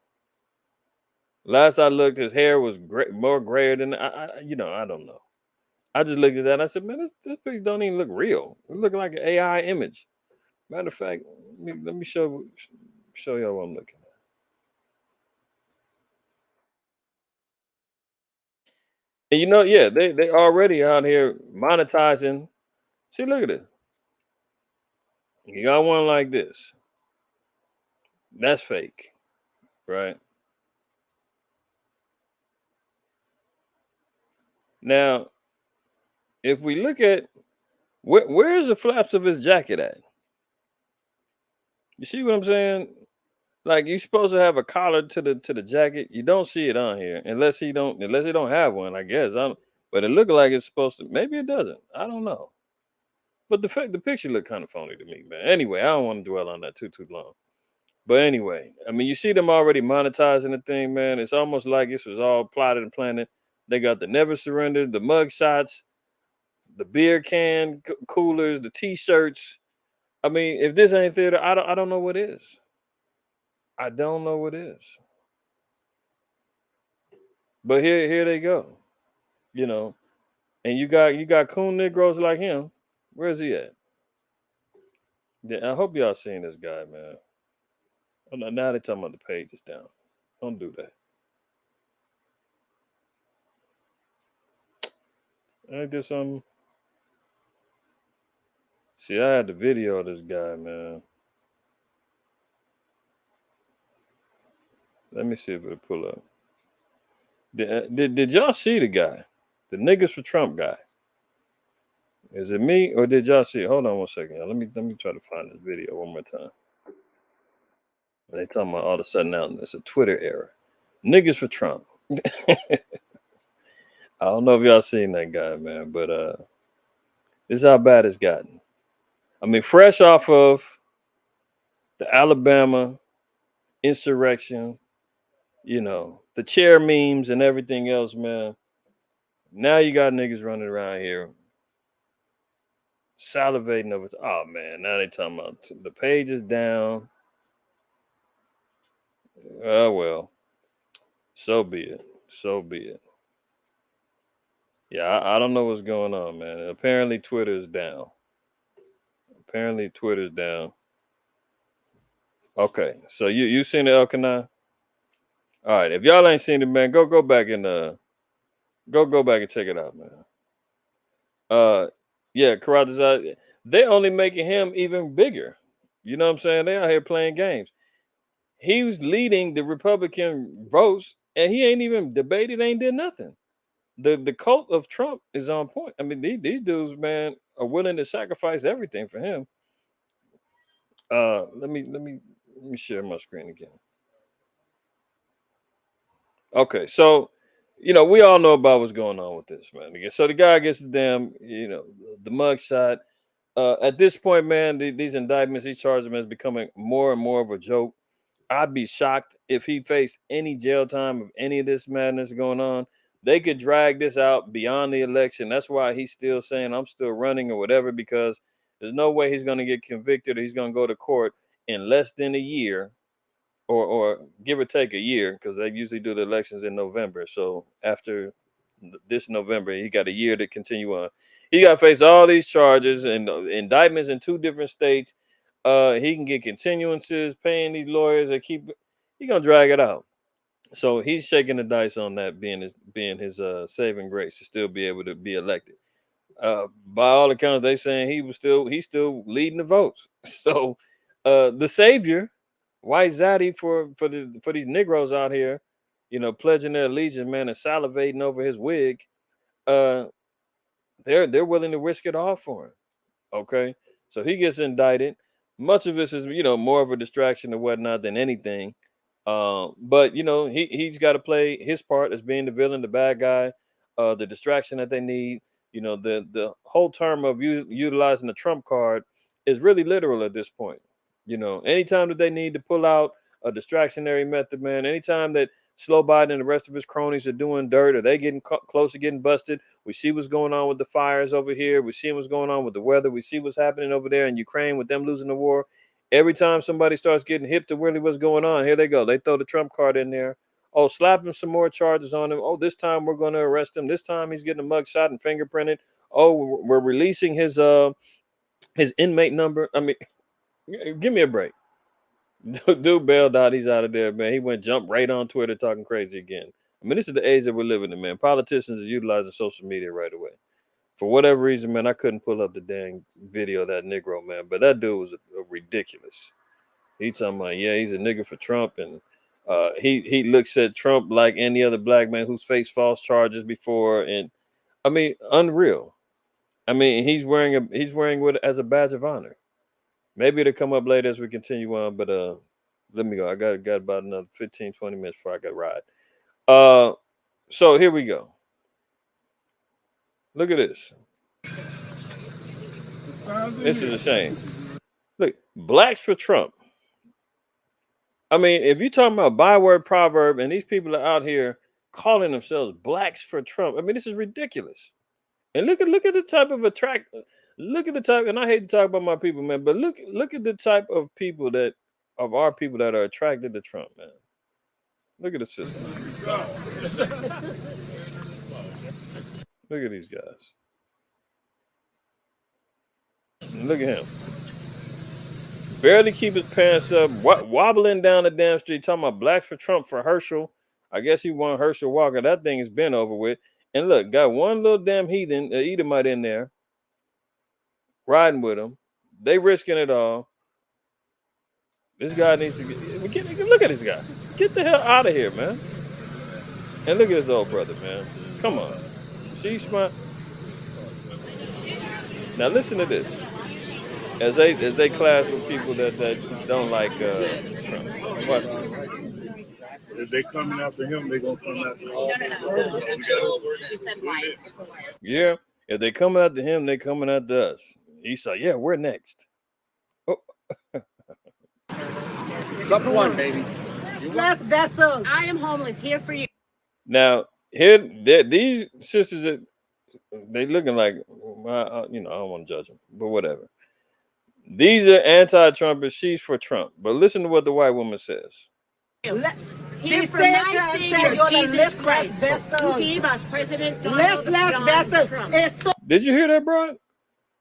Last I looked, his hair was more grayer than I don't know. I just looked at that and I said, man, this picture don't even look real. It look like an AI image. Matter of fact, let me show y'all what I'm looking at. And yeah, they already out here monetizing. See, look at it. You got one like this. That's fake, right? Now, if we look at where's the flaps of his jacket at? You see what I'm saying? Like you're supposed to have a collar to the jacket. You don't see it on here unless he don't have one. I guess I don't. But it looked like it's supposed to. Maybe it doesn't. I don't know. But the picture looked kind of phony to me, man. Anyway, I don't want to dwell on that too long. But anyway, I mean, you see them already monetizing the thing, man. It's almost like this was all plotted and planned. They got the never surrender, the mug shots, the beer can coolers, the T-shirts. I mean, if this ain't theater, I don't know what is. I don't know what is. But here they go. You know, and you got cool Negroes like him. Where's he at? Yeah, I hope y'all seen this guy, man. Oh, now they talking about the page is down. Don't do that. Ain't there something? See, I had the video of this guy, man. Let me see if it'll pull up. Did y'all see the guy? The niggas for Trump guy. Is it me or did y'all see it? Hold on one second. Let me try to find this video one more time. They talking about all of a sudden now it's a Twitter era. Niggas for Trump. I don't know if y'all seen that guy, man, but this is how bad it's gotten. I mean, fresh off of the Alabama insurrection, the chair memes and everything else, man. Now you got niggas running around here salivating over. Oh man, now they talking about the page is down. Oh well, so be it. So be it. Yeah, I don't know what's going on, man. Apparently Twitter is down. Apparently Twitter's down. Okay, so you seen the Elkanah? All right, if y'all ain't seen it, man, go back and go back and check it out, man. Yeah, Karatazar, they only making him even bigger. You know what I'm saying? They out here playing games. He was leading the Republican votes, and he ain't even debated, ain't did nothing. The cult of Trump is on point. I mean, these dudes, man, are willing to sacrifice everything for him. Let me share my screen again. Okay, so we all know about what's going on with this, man. So the guy gets the damn, the mug shot. At this point, man, these indictments, these charges, man, is becoming more and more of a joke. I'd be shocked if he faced any jail time of any of this madness going on. They could drag this out beyond the election. That's why he's still saying I'm still running or whatever, because there's no way he's going to get convicted or he's going to go to court in less than a year, or give or take a year, because they usually do the elections in November. So after this November, he got a year to continue on. He got to face all these charges and indictments in two different states. He can get continuances, paying these lawyers. He gonna drag it out. So he's shaking the dice on that being his saving grace to still be able to be elected. By all accounts, they saying he's still leading the votes. So the savior, White Zaddy, for these Negroes out here, pledging their allegiance, man, and salivating over his wig. Uh, they're willing to risk it all for him. Okay, so he gets indicted. Much of this is more of a distraction or whatnot than anything. But he's got to play his part as being the villain, the bad guy, the distraction that they need. You know, the whole term of utilizing the Trump card is really literal at this point. You know, anytime that they need to pull out a distractionary method, man, anytime that Slow Biden and the rest of his cronies are doing dirt, or they getting close to getting busted, we see what's going on with the fires over here. We see what's going on with the weather. We see what's happening over there in Ukraine with them losing the war. Every time somebody starts getting hip to really what's going on, here they go. They throw the Trump card in there. Oh, slap him some more charges on him. Oh, this time we're going to arrest him. This time he's getting a mug shot and fingerprinted. Oh, we're releasing his inmate number. I mean, give me a break. Dude bailed out. He's out of there, man. He went jump right on Twitter talking crazy again. I mean, this is the age that we're living in, man. Politicians are utilizing social media right away. For whatever reason, man, I couldn't pull up the dang video of that Negro, man. But that dude was ridiculous. He talking about, yeah, he's a nigga for Trump, and he looks at Trump like any other black man who's faced false charges before, and I mean, unreal. I mean, he's wearing it as a badge of honor. Maybe it'll come up later as we continue on, but let me go. I got about another 15, 20 minutes before I got ride. So here we go. Look at this. This is a shame. Look, blacks for Trump. I mean, if you're talking about byword proverb, and these people are out here calling themselves blacks for Trump, I mean, this is ridiculous. And look at the type of look at the type, and I hate to talk about my people, man, but look at the type of people our people that are attracted to Trump, man. Look at the system. Look at these guys. Look at him. Barely keep his pants up, wobbling down the damn street, talking about blacks for Trump for Herschel. I guess he won Herschel Walker. That thing has been over with. And look, got one little damn heathen, Edomite in there, riding with him. They risking it all. This guy needs to look at this guy. Get the hell out of here, man. And look at his old brother, man. Come on. She's smart. Now listen to this. As they clash with people that don't like Trump. Watch. If they coming after him, they gonna come after all. Yeah. If they coming after him, they coming after us. He said, yeah, we're next. Oh. Drop one, baby. Last vessel. I am homeless. Here for you. Now, these sisters, they looking like, I don't want to judge them, but whatever. These are anti-Trumpers. She's for Trump. But listen to what the white woman says. Here for my Savior, Jesus Christ, who gave us President Donald Trump. Did you hear that, bro?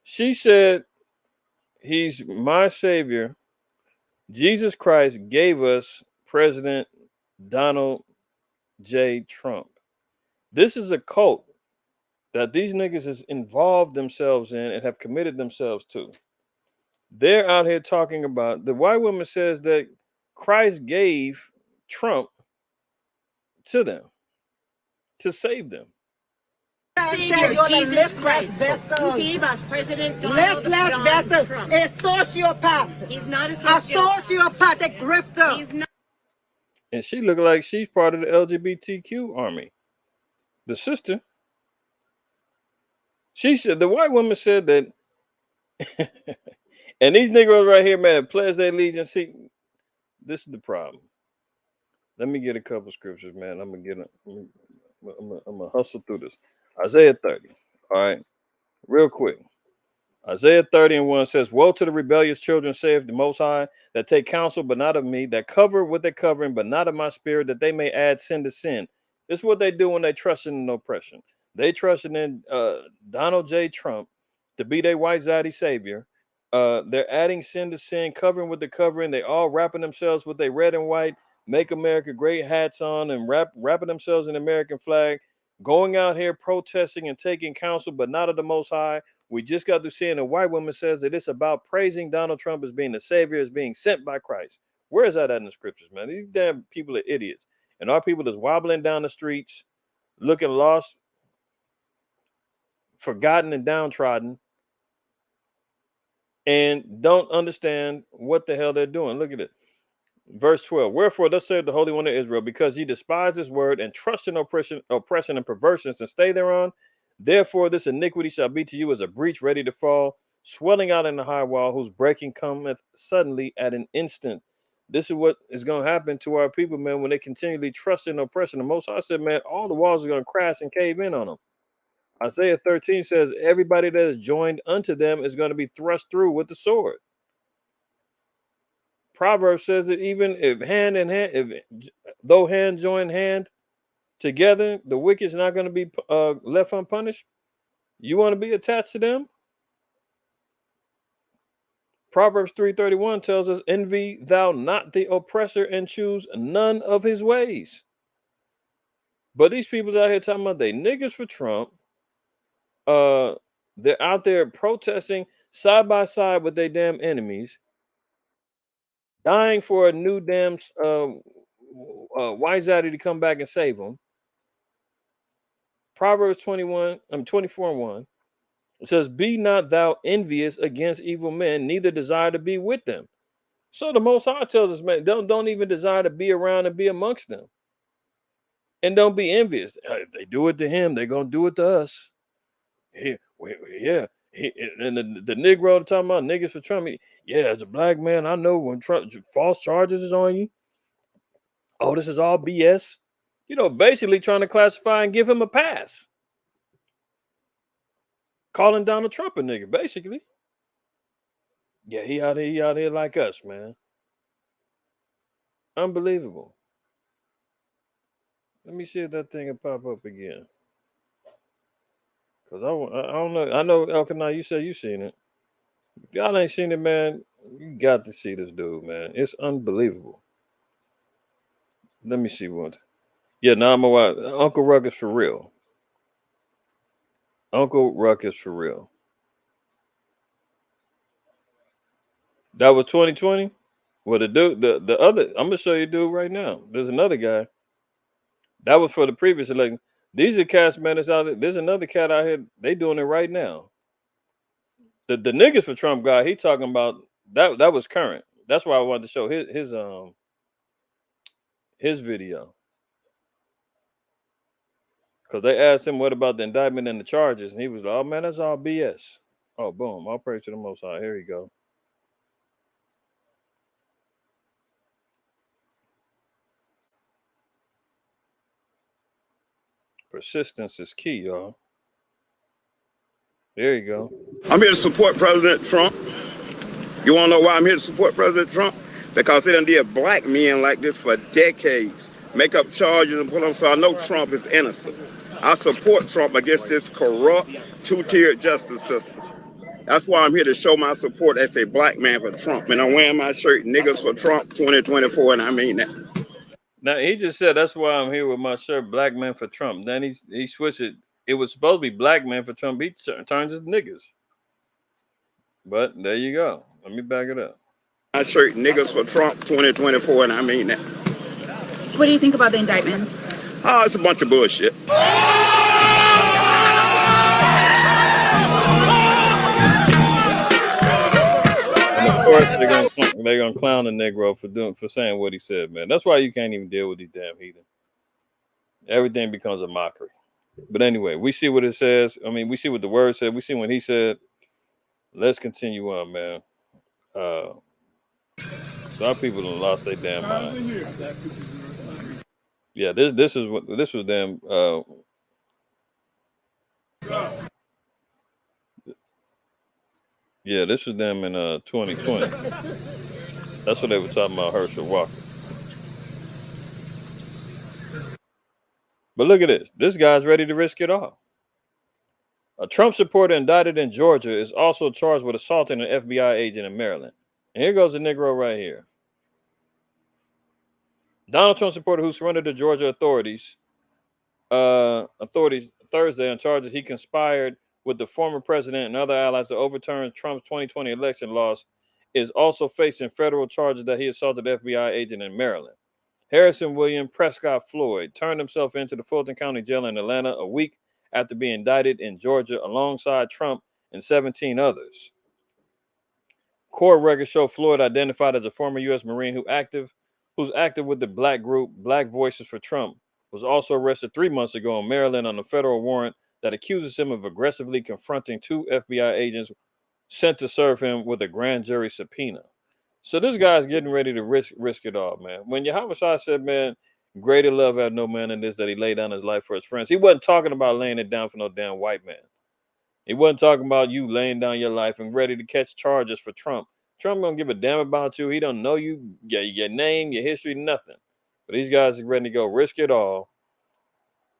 She said, he's my Savior. Jesus Christ gave us President Donald J. Trump. This is a cult that these niggas has involved themselves in and have committed themselves to. They're out here talking about, the white woman says that Christ gave Trump to them to save them. Savior, Jesus Christ, who gave us President Donald Trump. A sociopath. He's not a sociopath, a grifter. He's not. And she looked like she's part of the LGBTQ army. The sister. She said, the white woman said that, and these Negroes right here, man, pledge their allegiance. See, this is the problem. Let me get a couple scriptures, man. I'm gonna hustle through this. Isaiah 30. All right, real quick. Isaiah 30:1 says, woe to the rebellious children, saith the Most High, that take counsel, but not of me, that cover with their covering, but not of my spirit, that they may add sin to sin. This is what they do when they trust in oppression. They trusting in Donald J. Trump to be their white zaddy savior. They're adding sin to sin, covering with the covering. They all wrapping themselves with their red and white Make America Great hats on and wrapping themselves in the American flag, going out here protesting and taking counsel, but not of the Most High. We just got to seeing a white woman says that it's about praising Donald Trump as being the savior, as being sent by Christ. Where is that at in the scriptures, man? These damn people are idiots. And our people is wobbling down the streets, looking lost, forgotten, and downtrodden, and don't understand what the hell they're doing. Look at it. Verse 12. Wherefore, thus saith the Holy One of Israel, because ye despise his word and trust in oppression and perverseness and stay thereon, Therefore, this iniquity shall be to you as a breach ready to fall, swelling out in the high wall, whose breaking cometh suddenly at an instant. This is what is going to happen to our people, man, when they continually trust in oppression. The Most High said, man, all the walls are going to crash and cave in on them. Isaiah 13 says, everybody that is joined unto them is going to be thrust through with the sword. Proverbs says that even if hand in hand, though hand join hand together, the wicked is not going to be left unpunished. You want to be attached to them? Proverbs 3:31 tells us, envy thou not the oppressor and choose none of his ways. But these people out here talking about they niggas for Trump. They're out there protesting side by side with their damn enemies, dying for a new damn Wisati to come back and save them. Proverbs 24:1. It says, be not thou envious against evil men, neither desire to be with them. So the Most High tells us, man, don't even desire to be around and be amongst them. And don't be envious. If they do it to him, they're going to do it to us. And the Negro talking about niggas for Trump. Yeah, as a black man, I know when Trump false charges is on you. Oh, this is all BS. Basically trying to classify and give him a pass. Calling Donald Trump a nigga, basically. Yeah, he out here like us, man. Unbelievable. Let me see if that thing will pop up again. Because I don't know. I know, Elkanah, you said you seen it. If y'all ain't seen it, man, you got to see this dude, man. It's unbelievable. Let me see what. Yeah, now I'm watch Uncle Ruckus for real. Uncle Ruckus for real. That was 2020. Well, the dude, the other, I'm gonna show you dude right now. There's another guy. That was for the previous election. These are cats, man. That's out there. There's another cat out here. They doing it right now. The niggas for Trump guy, he talking about that was current. That's why I wanted to show his video. Because they asked him what about the indictment and the charges, and he was like, oh man, that's all BS. Oh, boom. I'll pray to the Most High. Here you go. Persistence is key, y'all. There you go. I'm here to support President Trump. You want to know why I'm here to support President Trump? Because they done did black men like this for decades. Make up charges and put them, so I know Trump is innocent. I support Trump against this corrupt, two-tiered justice system. That's why I'm here to show my support as a black man for Trump. And I'm wearing my shirt, niggas for Trump 2024, and I mean that. Now, he just said, that's why I'm here with my shirt, black man for Trump. Then he switched it. It was supposed to be black man for Trump. He turns it niggas. But there you go. Let me back it up. My shirt, niggas for Trump 2024, and I mean that. What do you think about the indictment? Oh, it's a bunch of bullshit. And of course, they're gonna clown the Negro for saying what he said, man. That's why you can't even deal with these damn heathen. Everything becomes a mockery. But anyway, we see what it says. I mean, we see what the word said. We see what he said. Let's continue on, man. Some people done lost their damn mind. Yeah, this was them. Yeah, this was them in 2020. That's what they were talking about, Herschel Walker. But look at this. This guy's ready to risk it all. A Trump supporter indicted in Georgia is also charged with assaulting an FBI agent in Maryland. And here goes the Negro right here. Donald Trump supporter who surrendered to Georgia authorities Thursday on charges he conspired with the former president and other allies to overturn Trump's 2020 election loss is also facing federal charges that he assaulted an FBI agent in Maryland. Harrison William Prescott Floyd turned himself into the Fulton County Jail in Atlanta a week after being indicted in Georgia alongside Trump and 17 others. Court records show Floyd, identified as a former U.S. Marine who's active with the black group Black Voices for Trump, was also arrested 3 months ago in Maryland on a federal warrant that accuses him of aggressively confronting 2 FBI agents sent to serve him with a grand jury subpoena. So this guy's getting ready to risk it all, man. When Yahushua said, man, greater love had no man in this, that he laid down his life for his friends, he wasn't talking about laying it down for no damn white man. He wasn't talking about you laying down your life and ready to catch charges for Trump. Trump don't give a damn about you. He don't know you, your name, your history, nothing. But these guys are ready to go risk it all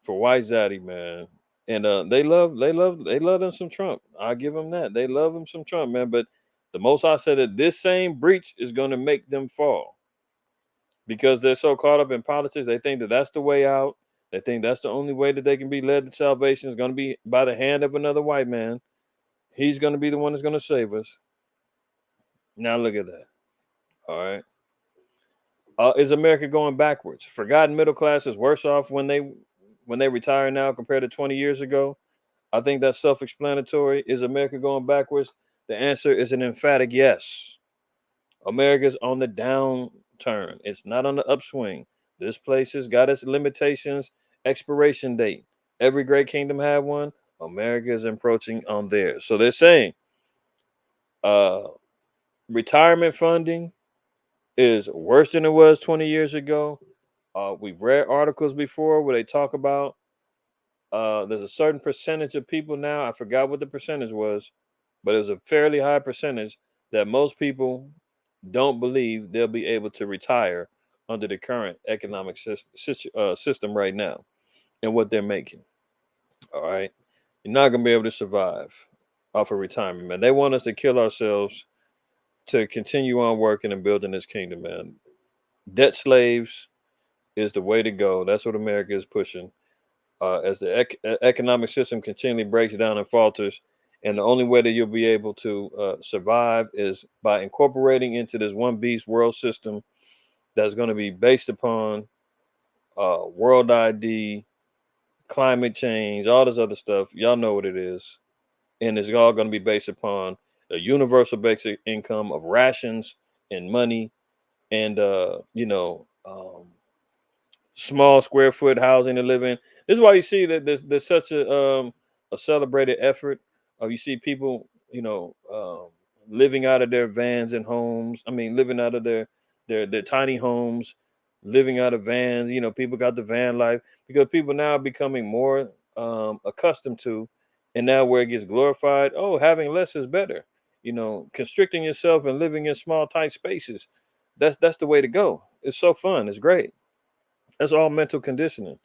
for white zaddy, man. And they love them some Trump. I give them that. They love him some Trump, man. But the Most High said that this same breach is going to make them fall because they're so caught up in politics. They think that that's the way out. They think that's the only way that they can be led to salvation is going to be by the hand of another white man. He's going to be the one that's going to save us. Now look at that. All right. Is America going backwards? Forgotten middle class is worse off when they retire now compared to 20 years ago. I think that's self-explanatory. Is America going backwards? The answer is an emphatic yes. America's on the downturn. It's not on the upswing. This place has got its limitations, expiration date. Every great kingdom had one. America is approaching on theirs. So they're saying retirement funding is worse than it was 20 years ago. We've read articles before where they talk about there's a certain percentage of people now, I forgot what the percentage was, but it was a fairly high percentage that most people don't believe they'll be able to retire under the current economic system right now and what they're making. All right. You're not going to be able to survive off of retirement, man. They want us to kill ourselves to continue on working and building this kingdom, man. Debt slaves is the way to go. That's what America is pushing. As the economic system continually breaks down and falters, and the only way that you'll be able to survive is by incorporating into this one beast world system that's going to be based upon world ID, climate change, all this other stuff. Y'all know what it is. And it's all going to be based upon a universal basic income of rations and money and, small square foot housing to live in. This is why you see that there's such a celebrated effort. You see people, living out of their vans and homes. I mean, living out of their tiny homes, living out of vans. People got the van life because people now are becoming more accustomed to, and now where it gets glorified. Oh, having less is better. Constricting yourself and living in small, tight spaces. That's the way to go. It's so fun. It's great. That's all mental conditioning.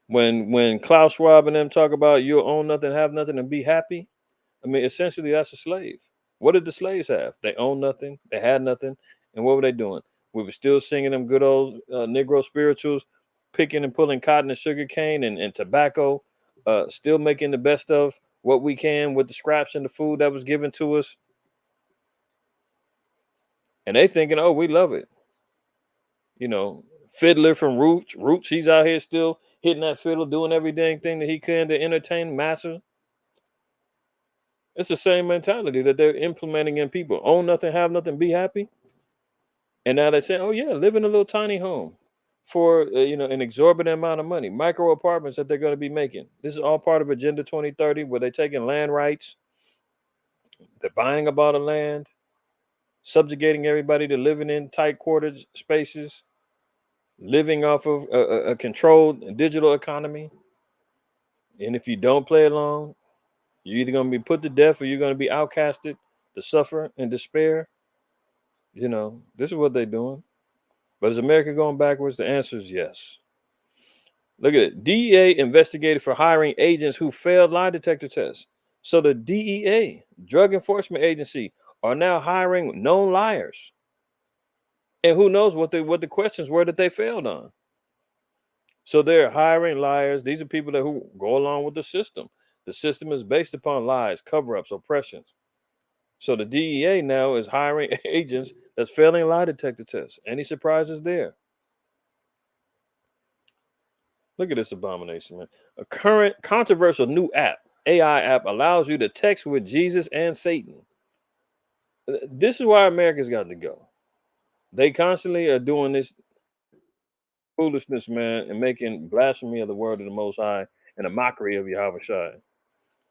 When Klaus Schwab and them talk about you'll own nothing, have nothing, and be happy, I mean, essentially that's a slave. What did the slaves have? They owned nothing, they had nothing, and what were they doing? We were still singing them good old Negro spirituals, picking and pulling cotton and sugar cane and tobacco, still making the best of what we can with the scraps and the food that was given to us. And they thinking, oh, we love it. Fiddler from Roots, he's out here still hitting that fiddle, doing every dang thing that he can to entertain massa. It's the same mentality that they're implementing in people. Own nothing, have nothing, be happy. And now they're saying, oh yeah, live in a little tiny home for an exorbitant amount of money. Micro apartments that they're going to be making. This is all part of Agenda 2030, where they're taking land rights. They're buying up all the land, subjugating everybody to living in tight quartered spaces, living off of a controlled digital economy. And if you don't play along, you're either going to be put to death or you're going to be outcasted to suffer and despair. This is what they're doing. But is America going backwards? The answer is yes. Look at it. DEA investigated for hiring agents who failed lie detector tests. So the DEA, Drug Enforcement Agency, are now hiring known liars. And who knows what the questions were that they failed on. So they're hiring liars. These are people who go along with the system. The system is based upon lies, cover-ups, oppressions. So the DEA now is hiring agents that's failing lie detector tests. Any surprises there? Look at this abomination, man. A current controversial new app, AI app, allows you to text with Jesus and Satan. This is why America's got to go. They constantly are doing this foolishness, man, and making blasphemy of the word of the Most High and a mockery of Yahweh Shai.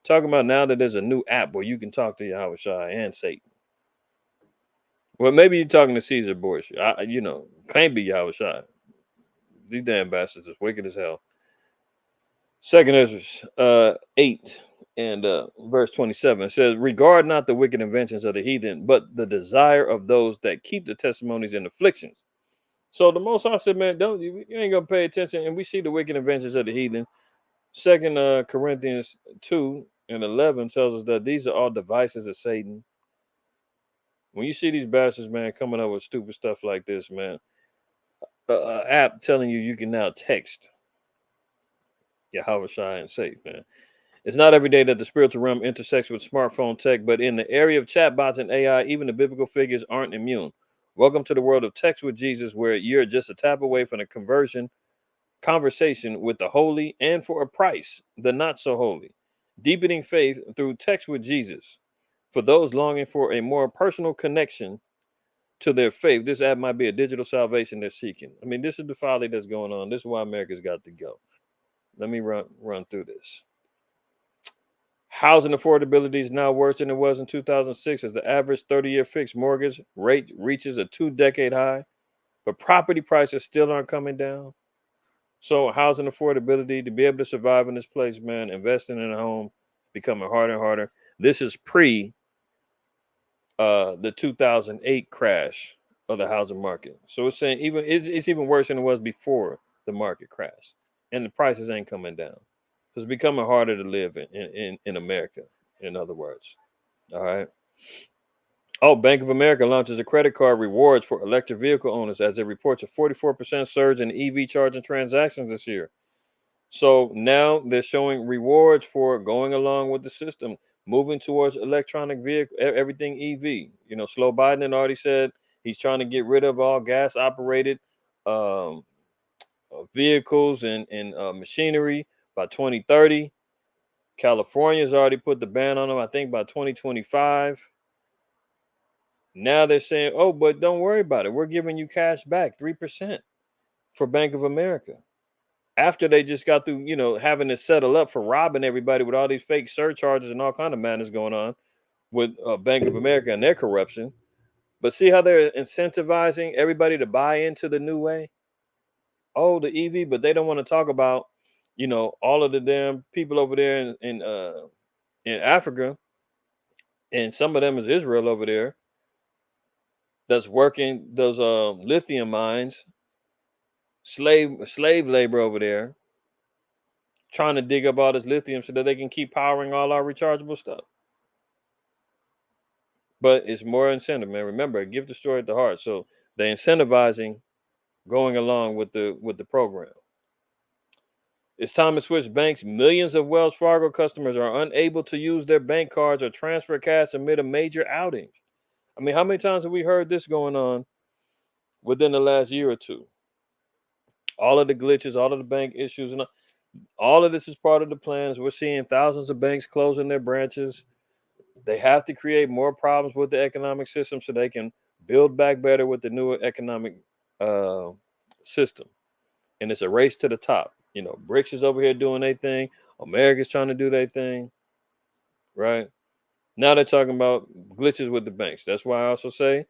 Talking about now that there's a new app where you can talk to Yahweh Shai and Satan. Well, maybe you're talking to Caesar Bush. Can't be Yahweh Shai. These damn bastards is wicked as hell. Second Ezra 8 and verse 27 says, regard not the wicked inventions of the heathen, but the desire of those that keep the testimonies and afflictions. So the Most High said, man, you ain't gonna pay attention. And we see the wicked inventions of the heathen. Second Corinthians 2 and 11 tells us that these are all devices of Satan. When you see these bastards, man, coming up with stupid stuff like this, man, app telling you can now text Yahweh Shai and Satan, man. It's not every day that the spiritual realm intersects with smartphone tech, but in the area of chatbots and AI, even the biblical figures aren't immune. Welcome to the world of Text with Jesus, where you're just a tap away from a conversation with the holy and for a price, the not so holy. Deepening faith through Text with Jesus. For those longing for a more personal connection to their faith, this app might be a digital salvation they're seeking. I mean, this is the folly that's going on. This is why America's got to go. Let me run through this. Housing affordability is now worse than it was in 2006 as the average 30-year fixed mortgage rate reaches a 2-decade high, but property prices still aren't coming down. So housing affordability, to be able to survive in this place, man, investing in a home becoming harder and harder. This is pre the 2008 crash of the housing market. So it's saying it's even worse than it was before the market crashed, and the prices ain't coming down. It's becoming harder to live in America, in other words. All right. Oh, Bank of America launches a credit card rewards for electric vehicle owners as it reports a 44% surge in EV charging transactions this year. So now they're showing rewards for going along with the system, moving towards electronic vehicle, everything EV. Slow Biden already said he's trying to get rid of all gas operated vehicles and machinery by 2030. California's already put the ban on them, I think, by 2025. Now they're saying, oh, but don't worry about it. We're giving you cash back, 3% for Bank of America. After they just got through, having to settle up for robbing everybody with all these fake surcharges and all kind of madness going on with Bank of America and their corruption. But see how they're incentivizing everybody to buy into the new way? Oh, the EV, but they don't want to talk about, all of the damn people over there in Africa, and some of them is Israel over there, that's working those lithium mines, slave labor over there, trying to dig up all this lithium so that they can keep powering all our rechargeable stuff. But it's more incentive, man. Remember, give the story at the heart. So they're incentivizing going along with the program. It's time to switch banks. Millions of Wells Fargo customers are unable to use their bank cards or transfer cash amid a major outage. I mean, how many times have we heard this going on within the last year or two? All of the glitches, all of the bank issues, and all of this is part of the plans. We're seeing thousands of banks closing their branches. They have to create more problems with the economic system so they can build back better with the new economic system. And it's a race to the top. Brics is over here doing their thing. America's trying to do their thing. Right? Now they're talking about glitches with the banks. That's why I also say,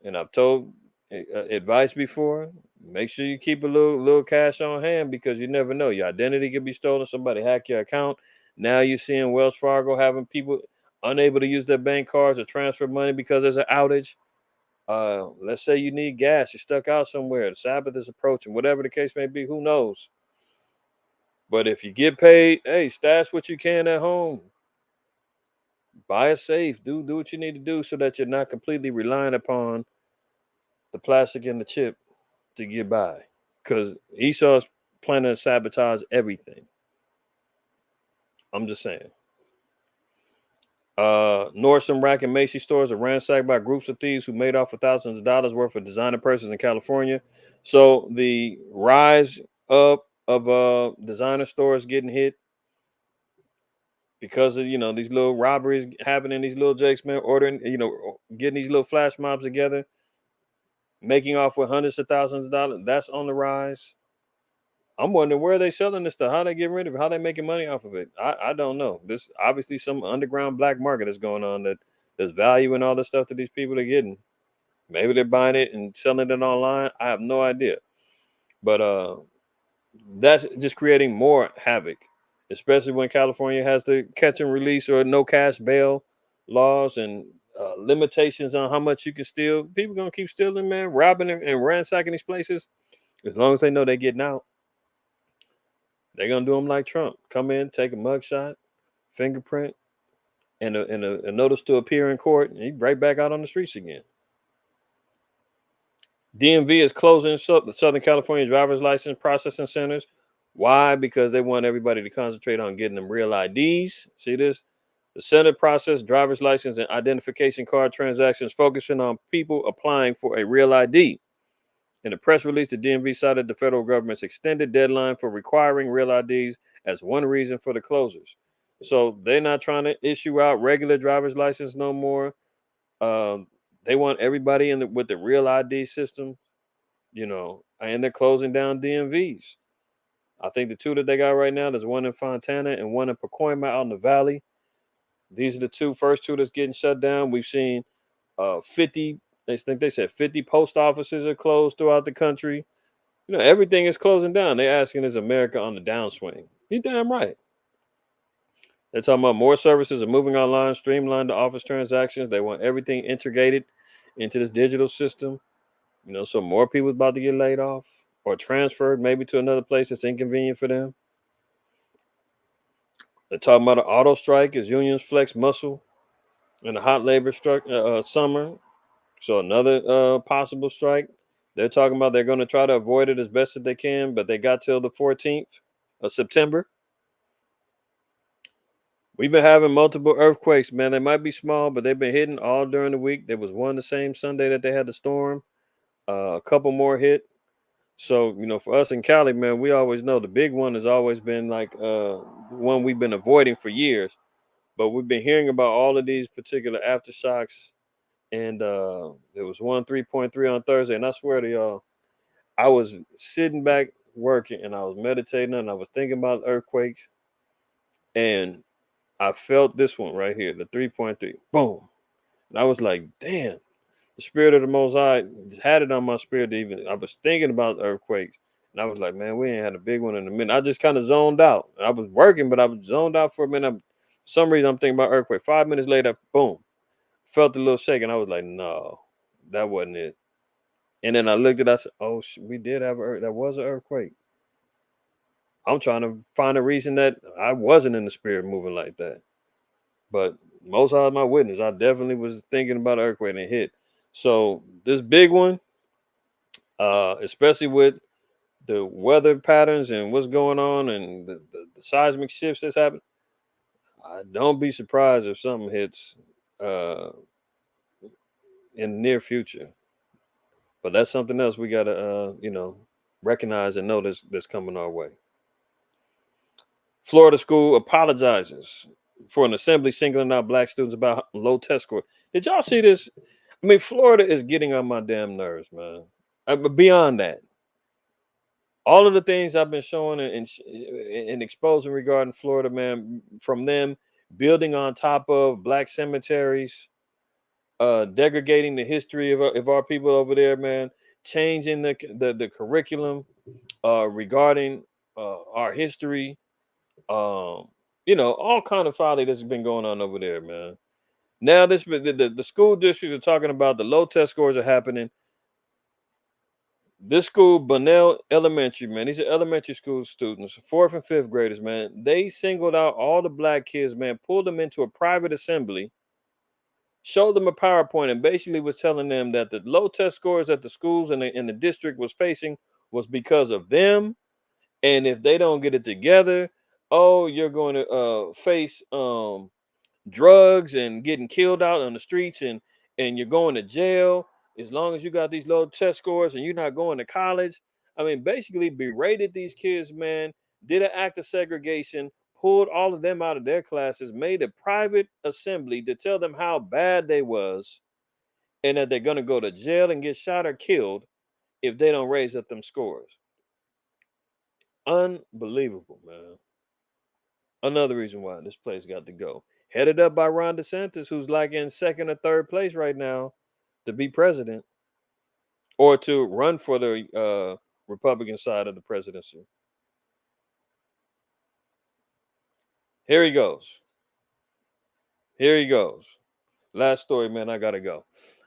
and I've told advice before, make sure you keep a little cash on hand, because you never know. Your identity could be stolen. Somebody hack your account. Now you're seeing Wells Fargo having people unable to use their bank cards or transfer money because there's an outage. Let's say you need gas. You're stuck out somewhere. The Sabbath is approaching. Whatever the case may be, who knows? But if you get paid, hey, stash what you can at home. Buy a safe. Do what you need to do so that you're not completely relying upon the plastic and the chip to get by, because Esau's planning to sabotage everything. I'm just saying. Nordstrom, Rack, and Macy's stores are ransacked by groups of thieves who made off with thousands of dollars worth of designer purses in California. So the rise up of designer stores getting hit because of these little robberies happening, these little jakes, man, ordering, getting these little flash mobs together, making off with hundreds of thousands of dollars. That's on the rise. I'm wondering where are they selling this stuff? How they getting rid of it? How they making money off of it? I don't know. This obviously some underground black market is going on that there's value in all the stuff that these people are getting. Maybe they're buying it and selling it online. I have no idea. But that's just creating more havoc, especially when California has the catch and release or no cash bail laws and limitations on how much you can steal. People gonna keep stealing, man, robbing and ransacking these places. As long as they know they're getting out, they're gonna do them like Trump. Come in, take a mugshot, fingerprint, and a notice to appear in court, and he's right back out on the streets again. DMV is closing the Southern California driver's license processing centers. Why? Because they want everybody to concentrate on getting them real IDs. See this? The center process driver's license and identification card transactions, focusing on people applying for a real ID. In a press release, the DMV cited the federal government's extended deadline for requiring real IDs as one reason for the closures. So they're not trying to issue out regular driver's license no more. They want everybody with the real ID system, and they're closing down DMVs. I think the two that they got right now, there's one in Fontana and one in Pacoima out in the valley. These are the first two that's getting shut down. We've seen 50, they said 50 post offices are closed throughout the country. Everything is closing down. They're asking, is America on the downswing? You're damn right. They're talking about more services are moving online, streamline the office transactions. They want everything integrated into this digital system. So more people about to get laid off or transferred maybe to another place that's inconvenient for them. They're talking about an auto strike as unions flex muscle in a hot labor summer. So another possible strike. They're talking about they're going to try to avoid it as best as they can, but they got till the 14th of September. We've been having multiple earthquakes, man. They might be small, but they've been hitting all during the week. There was one the same Sunday that they had the storm. A couple more hit. So, for us in Cali, man, we always know the big one has always been like one we've been avoiding for years. But we've been hearing about all of these particular aftershocks. And there was one 3.3 on Thursday. And I swear to y'all, I was sitting back working and I was meditating and I was thinking about earthquakes. And I felt this one right here, the 3.3. Boom. And I was like, damn. The spirit of the Most High had it on my spirit I was thinking about earthquakes. And I was like, man, we ain't had a big one in a minute. I just kind of zoned out. I was working, but I was zoned out for a minute. For some reason, I'm thinking about earthquake. 5 minutes later, boom, felt a little shake. And I was like, no, that wasn't it. And then I looked at it, I said, oh, we did have that was an earthquake. I'm trying to find a reason that I wasn't in the spirit moving like that. But Most High is my witness. I definitely was thinking about earthquake and it hit. So this big one, especially with the weather patterns and what's going on and the seismic shifts that's happening, don't be surprised if something hits in the near future. But that's something else we got to, recognize and know that's coming our way. Florida school apologizes for an assembly singling out black students about low test score. Did y'all see this? I mean, Florida is getting on my damn nerves, man. But beyond that, all of the things I've been showing and exposing regarding Florida, man, from them building on top of black cemeteries, degrading the history of our people over there, man, changing the curriculum regarding our history, all kind of folly that's been going on over there, man. Now the school districts are talking about the low test scores are happening. This school, Bunnell Elementary, man, these are elementary school students, 4th and 5th graders, man. They singled out all the black kids, man, pulled them into a private assembly, showed them a PowerPoint, and basically was telling them that the low test scores that the schools in the district was facing was because of them. And if they don't get it together, you're going to face drugs and getting killed out on the streets and you're going to jail as long as you got these low test scores and you're not going to college. I mean, basically berated these kids, man, did an act of segregation, pulled all of them out of their classes, made a private assembly to tell them how bad they was and that they're going to go to jail and get shot or killed if they don't raise up them scores. Unbelievable, man. Another reason why this place got to go. Headed up by Ron DeSantis, who's like in second or third place right now to be president or to run for the Republican side of the presidency. Here he goes. Here he goes. Last story, man. I gotta go.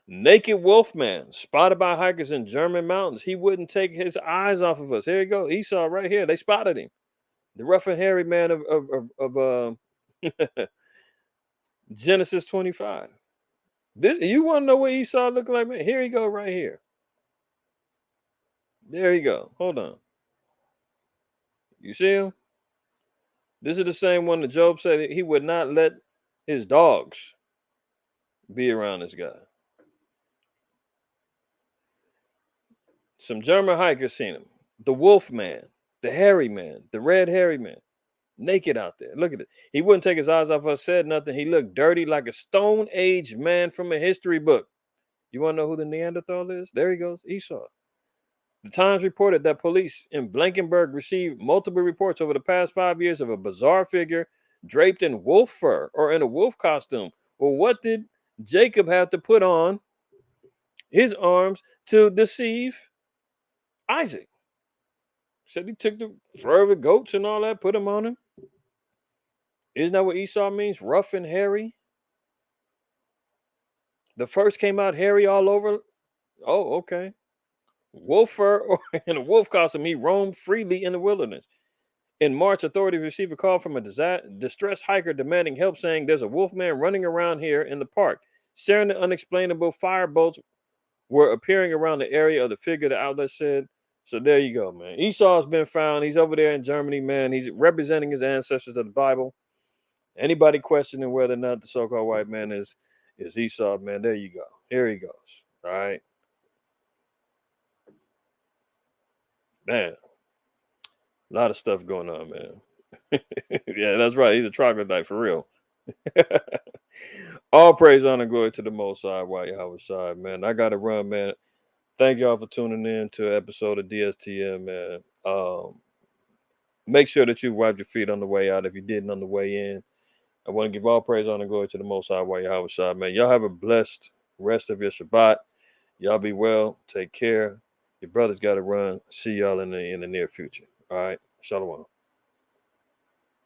Naked wolf man spotted by hikers in German mountains. He wouldn't take his eyes off of us. Here you go. Esau right here. They spotted him. The rough and hairy man of Genesis 25. You want to know what Esau looked like, man? Here you go, right here. There you go. Hold on. You see him? This is the same one that Job said that he would not let his dogs be around this guy. Some German hikers seen him. The wolf man, the hairy man, the red hairy man, naked out there. Look at it. He wouldn't take his eyes off us, said nothing. He looked dirty like a Stone Age man from a history book. You want to know who the Neanderthal is? There he goes, Esau. The Times reported that police in Blankenberg received multiple reports over the past 5 years of a bizarre figure draped in wolf fur or in a wolf costume. Well, what did Jacob have to put on his arms to deceive Isaac? Said he took the fur of the goats and all that, put them on him. Isn't that what Esau means? Rough and hairy. The first came out hairy all over. Oh, okay. Wolf fur or in a wolf costume, he roamed freely in the wilderness. In March, authorities received a call from a distressed hiker demanding help, saying there's a wolf man running around here in the park. Staring at unexplainable fire bolts were appearing around the area of the figure, the outlet said. So there you go, man. Esau's been found. He's over there in Germany, man. He's representing his ancestors of the Bible. Anybody questioning whether or not the so-called white man is Esau, man, there you go. Here he goes. All right. Man, a lot of stuff going on, man. Yeah, that's right. He's a troglodyte for real. All praise, honor, glory to the Most High, Yahweh Shai, man. I got to run, man. Thank y'all for tuning in to an episode of DSTM, man. Make sure that you wipe your feet on the way out if you didn't on the way in. I want to give all praise, honor, glory to the Most High, Yahweh Shai, man. Y'all have a blessed rest of your Shabbat. Y'all be well. Take care. Your brother's got to run. See y'all in the near future. All right. Shalom.